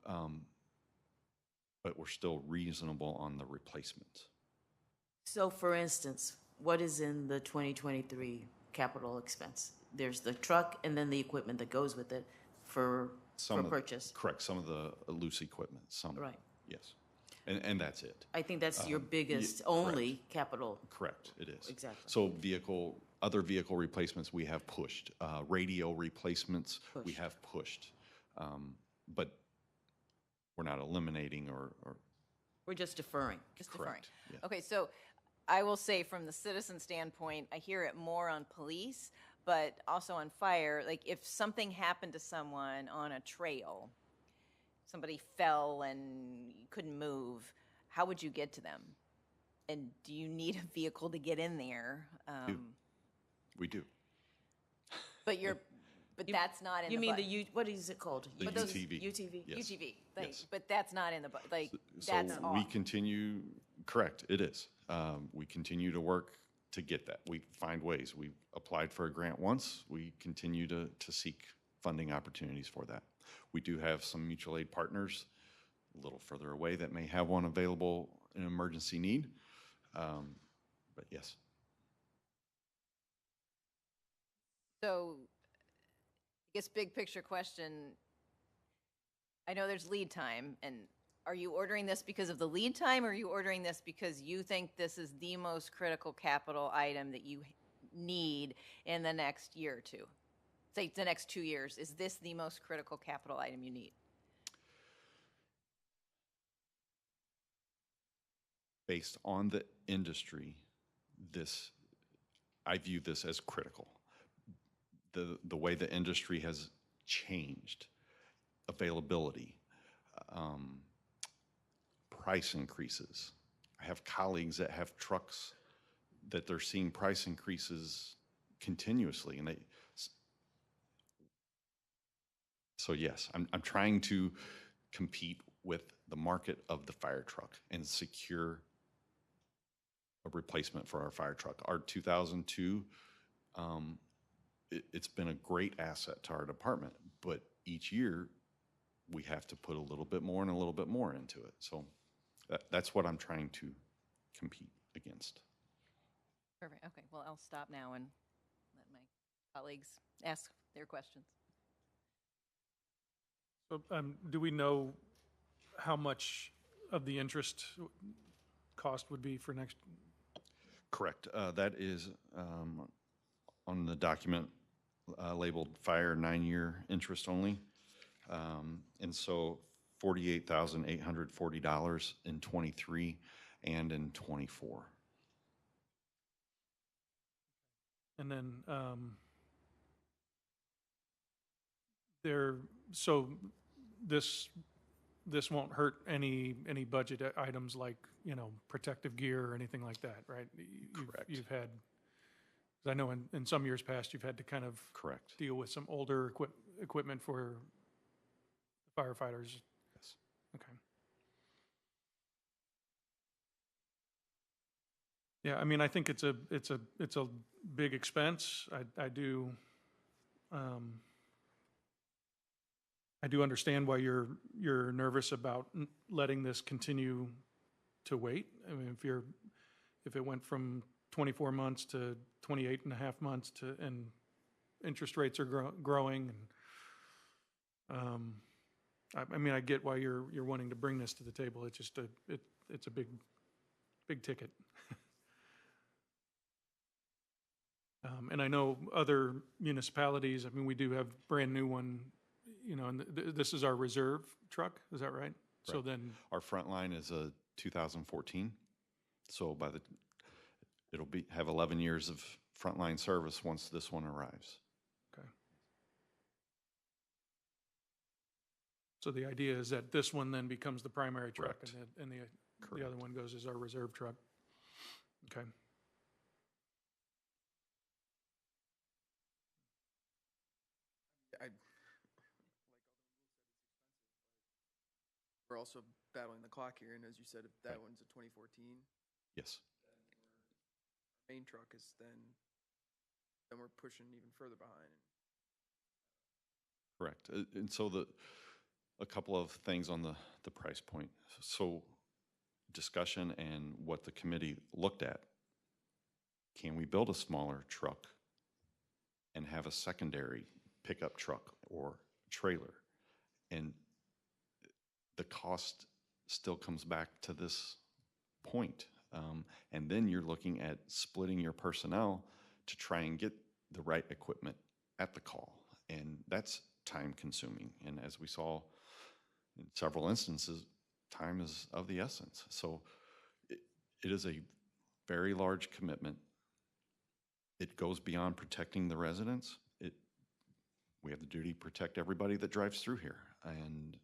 but we're still reasonable on the replacement. So for instance, what is in the 2023 capital expense? There's the truck and then the equipment that goes with it for purchase. Correct, some of the loose equipment, some. Right. Yes, and that's it. I think that's your biggest, only capital. Correct, it is. Exactly. So other vehicle replacements we have pushed. Radio replacements we have pushed. But we're not eliminating or We're just deferring. Just deferring. Correct, yeah. Okay, so I will say from the citizen standpoint, I hear it more on police, but also on fire. Like if something happened to someone on a trail, somebody fell and couldn't move, how would you get to them? And do you need a vehicle to get in there? We do. But that's not in You the mean budget. what is it called? The UTV. UTV. Yes. UTV, Yes. but that's not in the like. So That's we off. continue, correct, it is. We continue to work to get that. We find ways. We applied for a grant once. We continue to seek funding opportunities for that. We do have some mutual aid partners a little further away that may have one available in emergency need. But yes. So, I guess big picture question. I know there's lead time, and are you ordering this because of the lead time, or are you ordering this because you think this is the most critical capital item that you need in the next year or two? Say the next 2 years. Is this the most critical capital item you need? Based on the industry, I view this as critical. The way the industry has changed, availability, price increases. I have colleagues that have trucks that they're seeing price increases continuously, and so yes, I'm trying to compete with the market of the fire truck and secure a replacement for our fire truck. Our 2002, it's been a great asset to our department, but each year we have to put a little bit more and a little bit more into it. So that's what I'm trying to compete against. Perfect. Okay. Well, I'll stop now and let my colleagues ask their questions. So, do we know how much of the interest cost would be for next? Correct. That is on the document labeled fire 9-year interest only. And so $48,840 in 23 and in 24. And then so this won't hurt any budget items like, protective gear or anything like that, right? Correct. You've had, 'cause I know in some years past, you've had to kind of Correct. deal with some older equipment for firefighters. Yes. Okay. Yeah, I mean, I think it's a big expense. I do understand why you're nervous about letting this continue to wait. I mean, if it went from 24 months to 28 and a half months and interest rates are growing, and I mean, I get why you're wanting to bring this to the table. It's just it's a big ticket. And I know other municipalities, I mean, we do have brand new one, and this is our reserve truck, is that right? So then, Our front line is a 2014. So it'll have 11 years of frontline service once this one arrives. okay. So the idea is that this one then becomes the primary truck, Correct. and the Correct. other one goes as our reserve truck. Okay. We're also battling the clock here, and as you said, if that one's a 2014, Yes. main truck is then we're pushing even further behind. Correct. And so a couple of things on the price point. So discussion and what the committee looked at. Can we build a smaller truck and have a secondary pickup truck or trailer? And the cost still comes back to this point. And then you're looking at splitting your personnel to try and get the right equipment at the call. And that's time consuming. And as we saw in several instances, time is of the essence. So it is a very large commitment. It goes beyond protecting the residents. We have the duty to protect everybody that drives through here. And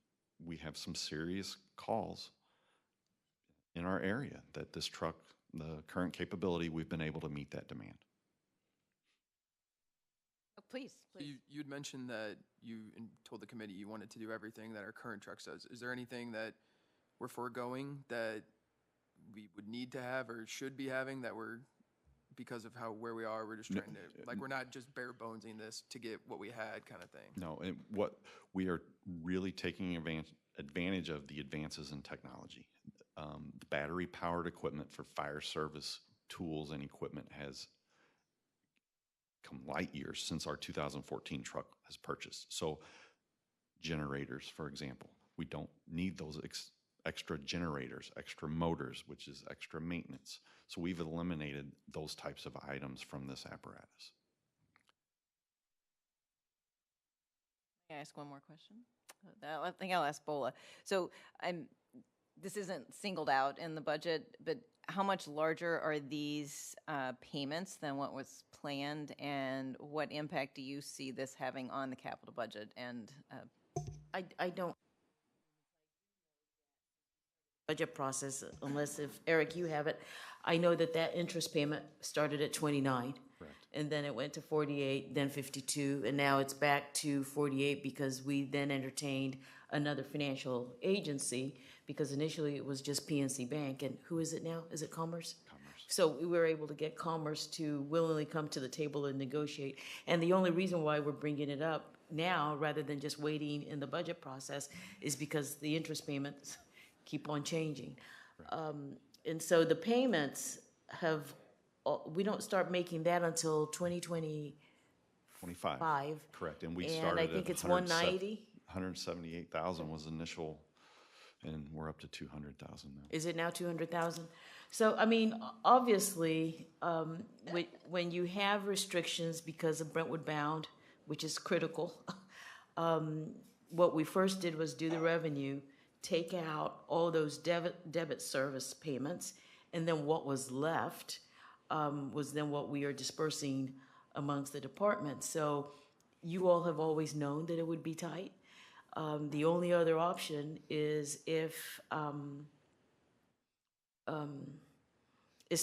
we have some serious calls in our area that this truck, the current capability, we've been able to meet that demand. Oh, please, please. You'd mentioned that told the committee you wanted to do everything that our current truck does. Is there anything that we're foregoing that we would need to have or should be having that we're, because of where we are, we're just trying to, like, we're not just bare bonesing this to get what we had kind of thing? No, and what we are really taking advantage of the advances in technology. The battery-powered equipment for fire service tools and equipment has come light years since our 2014 truck has purchased. So generators, for example, we don't need those extra generators, extra motors, which is extra maintenance. So we've eliminated those types of items from this apparatus. May I ask one more question? I think I'll ask Bola. So this isn't singled out in the budget, but how much larger are these payments than what was planned, and what impact do you see this having on the capital budget? And I don't budget process, unless if, Eric, you have it. I know that interest payment started at 29. Correct. And then it went to 48, then 52, and now it's back to 48 because we then entertained another financial agency, because initially it was just PNC Bank. And who is it now? Is it Commerce? Commerce. So we were able to get Commerce to willingly come to the table and negotiate. And the only reason why we're bringing it up now, rather than just waiting in the budget process, is because the interest payments keep on changing. And so the payments we don't start making that until 2025. Correct, and we And started I think at it's 190. 178,000 was initial, and we're up to 200,000 now. Is it now 200,000? So, I mean, obviously, when you have restrictions because of Brentwood Bound, which is critical, what we first did was do the revenue, take out all those debit service payments, and then what was left was then what we are dispersing amongst the departments. So you all have always known that it would be tight. The only other option is is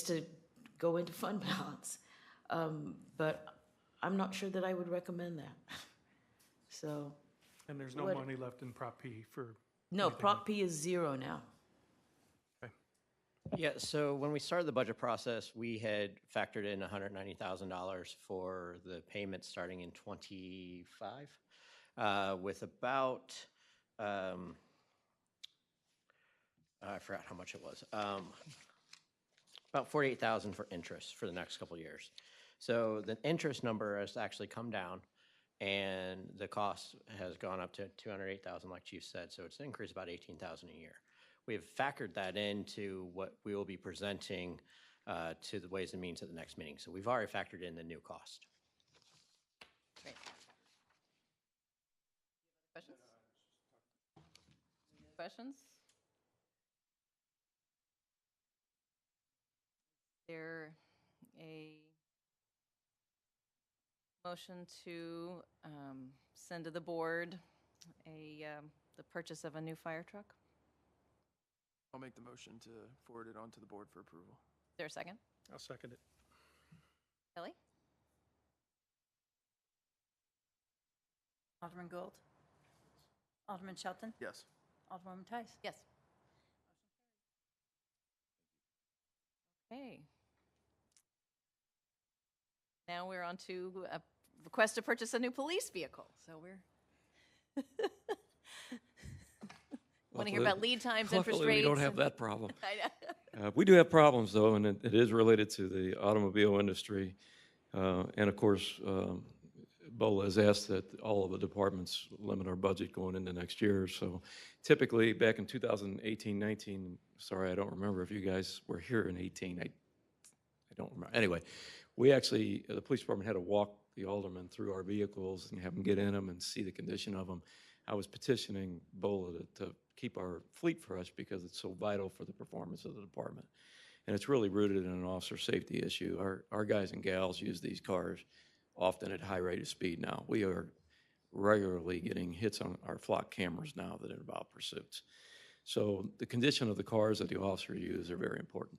to go into fund balance. But I'm not sure that I would recommend that. So. And there's no money left in Prop P for. No, anything. Prop P is zero now. Yeah, so when we started the budget process, we had factored in $190,000 for the payments starting in '25, with about, I forgot how much it was, about $48,000 for interest for the next couple of years. So the interest number has actually come down, and the cost has gone up to $208,000, like Chief said, so it's increased about $18,000 a year. We've factored that into what we will be presenting to the Ways and Means at the next meeting. So we've already factored in the new cost. Great. Questions? Questions? Is there a motion to send to the board the purchase of a new fire truck? I'll make the motion to forward it on to the board for approval. Is there a second? I'll second it. Kelly? Alderman Gould? Alderman Shelton? Yes. Alderwoman Tice? Yes. Okay. Now we're on to a request to purchase a new police vehicle. So we're want to hear about lead times, interest rates. We don't have that problem. I know. We do have problems, though, and it is related to the automobile industry. And of course, BOLA has asked that all of the departments limit our budget going into next year. So typically, back in 2018, 19, sorry, I don't remember if you guys were here in 18. I don't remember. Anyway, we actually, the police department had to walk the aldermen through our vehicles and have them get in them and see the condition of them. I was petitioning BOLA to keep our fleet fresh because it's so vital for the performance of the department. And it's really rooted in an officer safety issue. Our guys and gals use these cars often at high rate of speed now. We are regularly getting hits on our flock cameras now that involve pursuits. So the condition of the cars that the officers use are very important.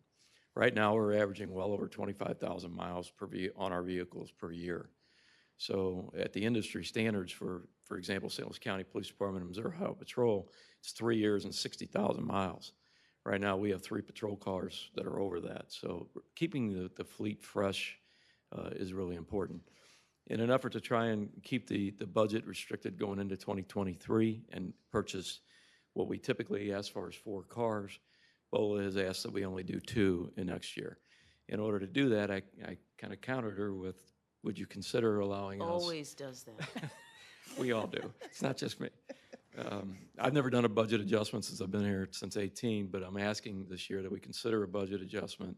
Right now, we're averaging well over 25,000 miles on our vehicles per year. So at the industry standards for example, St. Louis County Police Department and Missouri Highway Patrol, it's 3 years and 60,000 miles. Right now, we have 3 patrol cars that are over that. So keeping the fleet fresh is really important. In an effort to try and keep the budget restricted going into 2023 and purchase what we typically ask for is 4 cars, BOLA has asked that we only do 2 in next year. In order to do that, I kind of countered her with, would you consider allowing us? Always does that. We all do. It's not just me. I've never done a budget adjustment since I've been here since 18, but I'm asking this year that we consider a budget adjustment.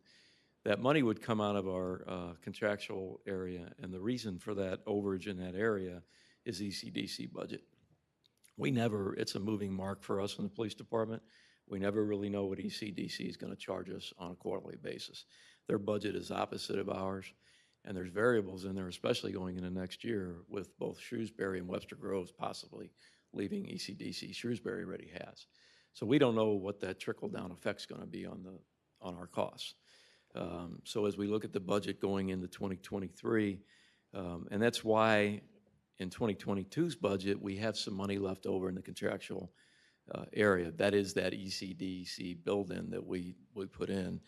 That money would come out of our contractual area, and the reason for that overage in that area is ECDC budget. It's a moving mark for us in the police department. We never really know what ECDC is going to charge us on a quarterly basis. Their budget is opposite of ours, and there's variables in there, especially going into next year with both Shrewsbury and Webster Groves possibly leaving ECDC. Shrewsbury already has. So we don't know what that trickle-down effect's going to be on our costs. So as we look at the budget going into 2023, and that's why in 2022's budget, we have some money left over in the contractual area. That is that ECDC build-in that we put in.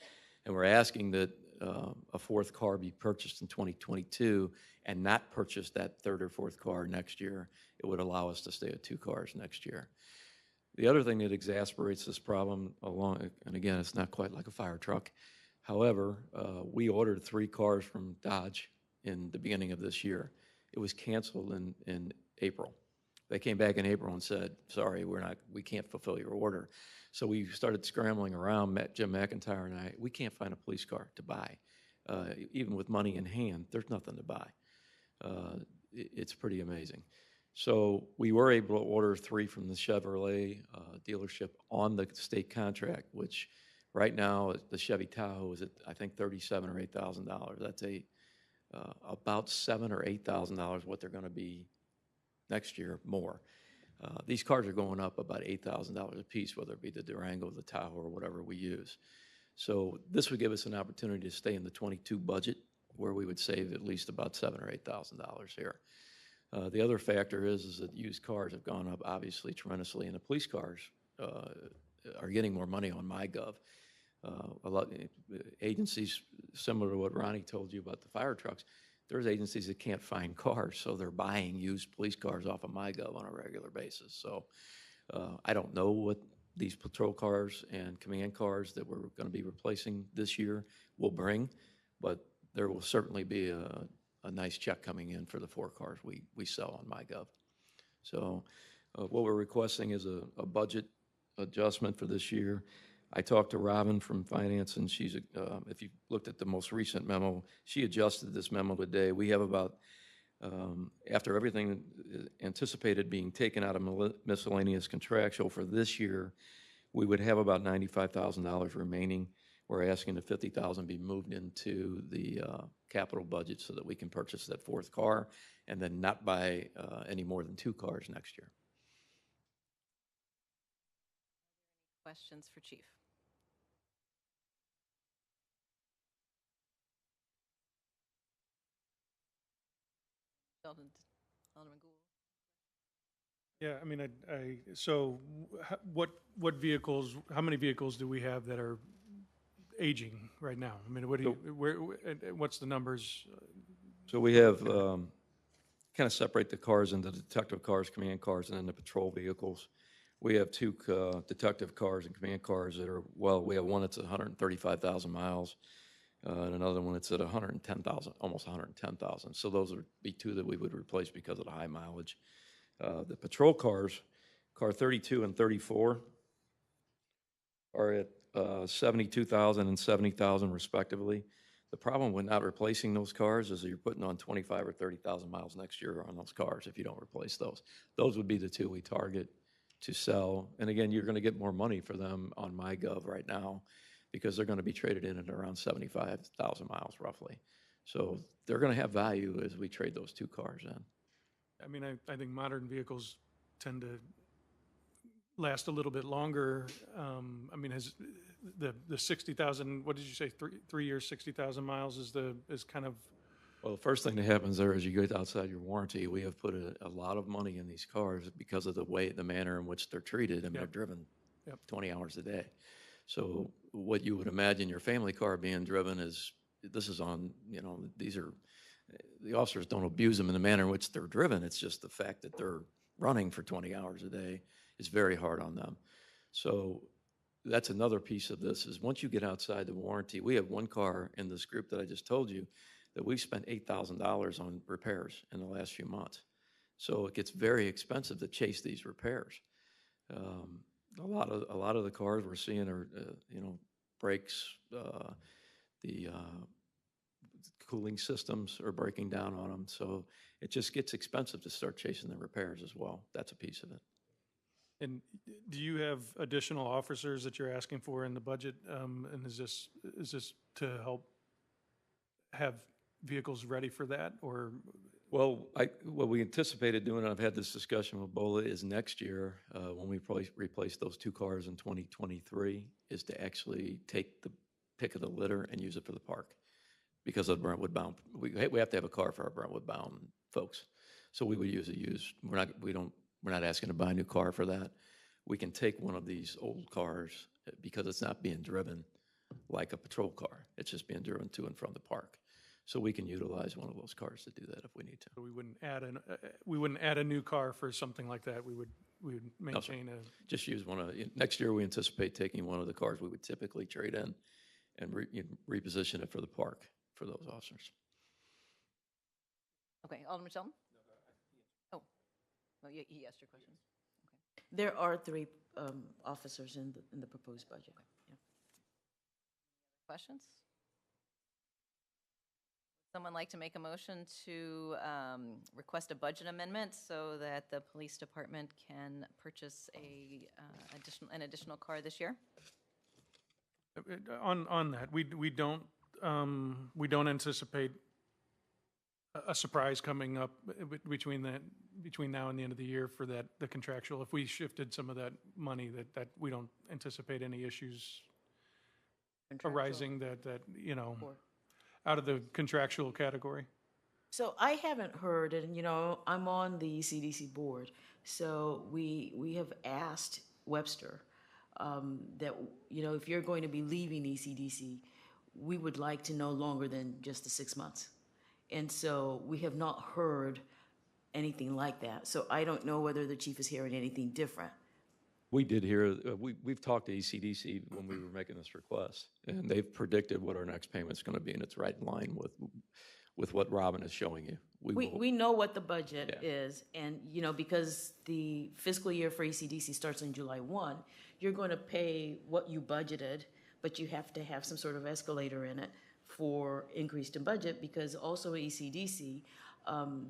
And we're asking that a 4th car be purchased in 2022 and not purchase that 3rd or 4th car next year. It would allow us to stay at 2 cars next year. The other thing that exasperates this problem and again, it's not quite like a fire truck. However, we ordered 3 cars from Dodge in the beginning of this year. It was canceled in April. They came back in April and said, sorry, we can't fulfill your order. So we started scrambling around, Jim McIntyre and I, we can't find a police car to buy. Even with money in hand, there's nothing to buy. It's pretty amazing. So we were able to order 3 from the Chevrolet dealership on the state contract, which right now the Chevy Tahoe is at, I think, $37,000 or $8,000. That's about $7,000 or $8,000 what they're going to be next year more. These cars are going up about $8,000 a piece, whether it be the Durango, the Tahoe, or whatever we use. So this would give us an opportunity to stay in the 22 budget, where we would save at least about $7,000 or $8,000 here. The other factor is that used cars have gone up obviously tremendously, and the police cars are getting more money on MyGov. A lot agencies, similar to what Ronnie told you about the fire trucks, there's agencies that can't find cars, so they're buying used police cars off of MyGov on a regular basis. So I don't know what these patrol cars and command cars that we're going to be replacing this year will bring, but there will certainly be a nice check coming in for the 4 cars we sell on MyGov. So what we're requesting is a budget adjustment for this year. I talked to Robin from Finance, and she's, if you looked at the most recent memo, she adjusted this memo today. We have about, after everything anticipated being taken out of miscellaneous contractual for this year, we would have about $95,000 remaining. We're asking the $50,000 be moved into the capital budget so that we can purchase that 4th car and then not buy any more than 2 cars next year. Questions for Chief? Alderman Gould. Yeah, I mean, so what vehicles, how many vehicles do we have that are aging right now? I mean, what's the numbers? So we have, kind of separate the cars into detective cars, command cars, and then the patrol vehicles. We have 2 detective cars and command cars that are, well, we have one that's at 135,000 miles, and another one that's at 110,000, almost 110,000. So those would be 2 that we would replace because of the high mileage. The patrol cars, car 32 and 34, are at 72,000 and 70,000 respectively. The problem with not replacing those cars is that you're putting on 25 or 30,000 miles next year on those cars if you don't replace those. Those would be the 2 we target to sell. And again, you're going to get more money for them on MyGov right now because they're going to be traded in at around 75,000 miles roughly. So they're going to have value as we trade those two cars in. I mean, I think modern vehicles tend to last a little bit longer. I mean, has the 60,000, what did you say, 3 years, 60,000 miles is kind of. Well, the first thing that happens there is you get outside your warranty. We have put a lot of money in these cars because of the manner in which they're treated. I mean, they're driven 20 hours a day. So what you would imagine your family car being driven this is on, these are, the officers don't abuse them in the manner in which they're driven. It's just the fact that they're running for 20 hours a day is very hard on them. So that's another piece of this is once you get outside the warranty, we have one car in this group that I just told you that we've spent $8,000 on repairs in the last few months. So it gets very expensive to chase these repairs. A lot of the cars we're seeing are, brakes, the cooling systems are breaking down on them. So it just gets expensive to start chasing the repairs as well. That's a piece of it. And do you have additional officers that you're asking for in the budget? And is this to help have vehicles ready for that, or? Well, what we anticipated doing, and I've had this discussion with Bola, is next year, when we probably replace those two cars in 2023, is to actually take the pick of the litter and use it for the park. Because of Brentwood bound, we have to have a car for our Brentwood bound folks. So we would use a used, we're not asking to buy a new car for that. We can take one of these old cars because it's not being driven like a patrol car. It's just being driven to and from the park. So we can utilize one of those cars to do that if we need to. So we wouldn't add a new car for something like that. We would maintain just use one of, next year we anticipate taking one of the cars we would typically trade in and reposition it for the park for those officers. Okay, Alderman Shelton? Oh, he asked your question. Okay. There are 3 officers in the proposed budget. Yeah. Questions? Someone like to make a motion to request a budget amendment so that the police department can purchase an additional car this year? On that, we don't anticipate a surprise coming up between now and the end of the year for the contractual. If we shifted some of that money, that we don't anticipate any issues arising that out of the contractual category. So I haven't heard, and I'm on the ECDC board, so we have asked Webster that if you're going to be leaving ECDC, we would like to know longer than just the 6 months. And so we have not heard anything like that. So I don't know whether the chief is hearing anything different. We did hear, we've talked to ECDC when we were making this request, and they've predicted what our next payment's going to be, and it's right in line with what Robin is showing you. We know what the budget is, and because the fiscal year for ECDC starts on July 1, you're going to pay what you budgeted, but you have to have some sort of escalator in it for increased in budget, because also ECDC,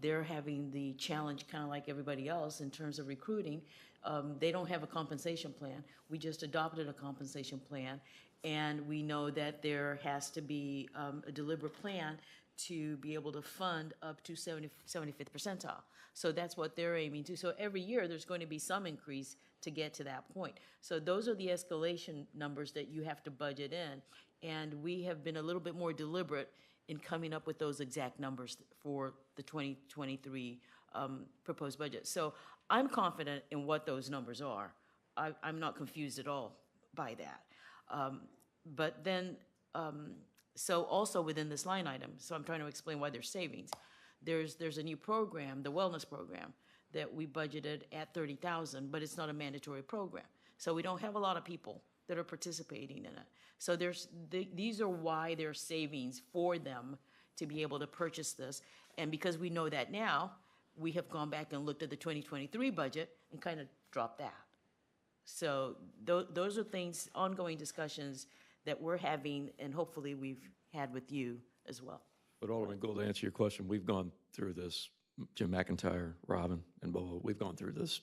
they're having the challenge kind of like everybody else in terms of recruiting. They don't have a compensation plan. We just adopted a compensation plan, and we know that there has to be a deliberate plan to be able to fund up to 75th percentile. So that's what they're aiming to. So every year there's going to be some increase to get to that point. So those are the escalation numbers that you have to budget in, and we have been a little bit more deliberate in coming up with those exact numbers for the 2023 proposed budget. So I'm confident in what those numbers are. I'm not confused at all by that. But then, so also within this line item, so I'm trying to explain why there's savings. There's a new program, the wellness program, that we budgeted at $30,000, but it's not a mandatory program. So we don't have a lot of people that are participating in it. So these are why there's savings for them to be able to purchase this. And because we know that now, we have gone back and looked at the 2023 budget and kind of dropped that. So those are things, ongoing discussions that we're having, and hopefully we've had with you as well. But Alderman Gould, to answer your question, we've gone through this, Jim McIntyre, Robin, and Bola, we've gone through this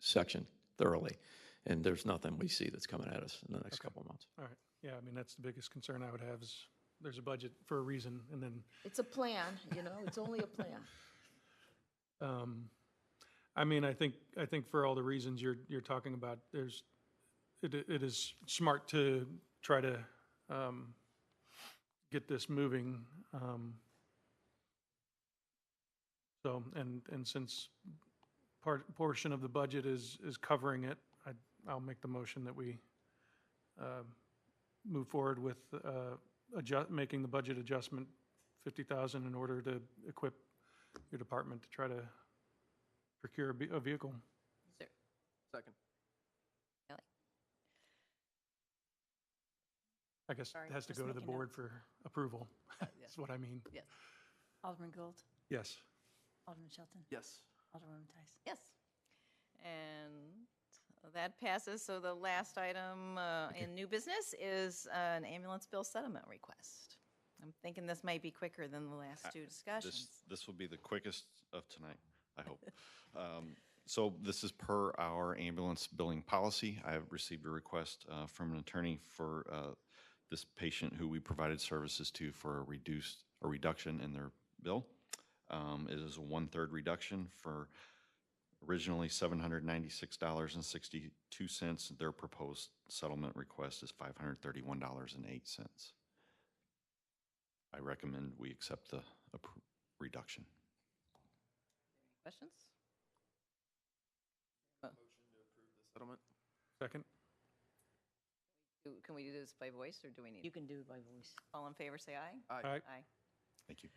section thoroughly. And there's nothing we see that's coming at us in the next couple of months. All right. Yeah, I mean, that's the biggest concern I would have is there's a budget for a reason, and then, It's a plan, you know, it's only a plan. I mean, I think for all the reasons you're talking about, it is smart to try to get this moving. So, and since portion of the budget is covering it, I'll make the motion that we move forward with making the budget adjustment, 50,000, in order to equip your department to try to procure a vehicle. Sir. Second. Ellie? I guess Sorry, it has to just go to the making board notes. for approval. Yeah. That's what I mean. Yes. Alderman Gould, Yes. Alderman Shelton, Yes. Alderwoman Tice. Yes. And that passes. So the last item in new business is an ambulance bill settlement request. I'm thinking this might be quicker than the last two discussions. This will be the quickest of tonight, I hope. So this is per our ambulance billing policy. I have received a request from an attorney for this patient who we provided services to for a reduction in their bill. It is a 1/3 reduction for originally $796.62. Their proposed settlement request is $531.08. I recommend we accept the reduction. Questions? Settlement. Second? Can we do this by voice, or do we need? You can do it by voice. All in favor, say aye. Aye. Aye. Thank you.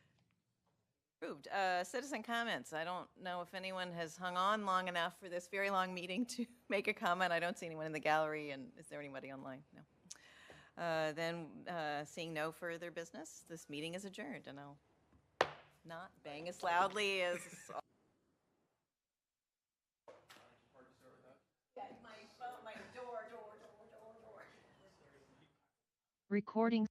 Approved. Citizen comments. I don't know if anyone has hung on long enough for this very long meeting to make a comment. I don't see anyone in the gallery, and is there anybody online? No. Then, seeing no further business, this meeting is adjourned, and I'll not bang as loudly as... Recording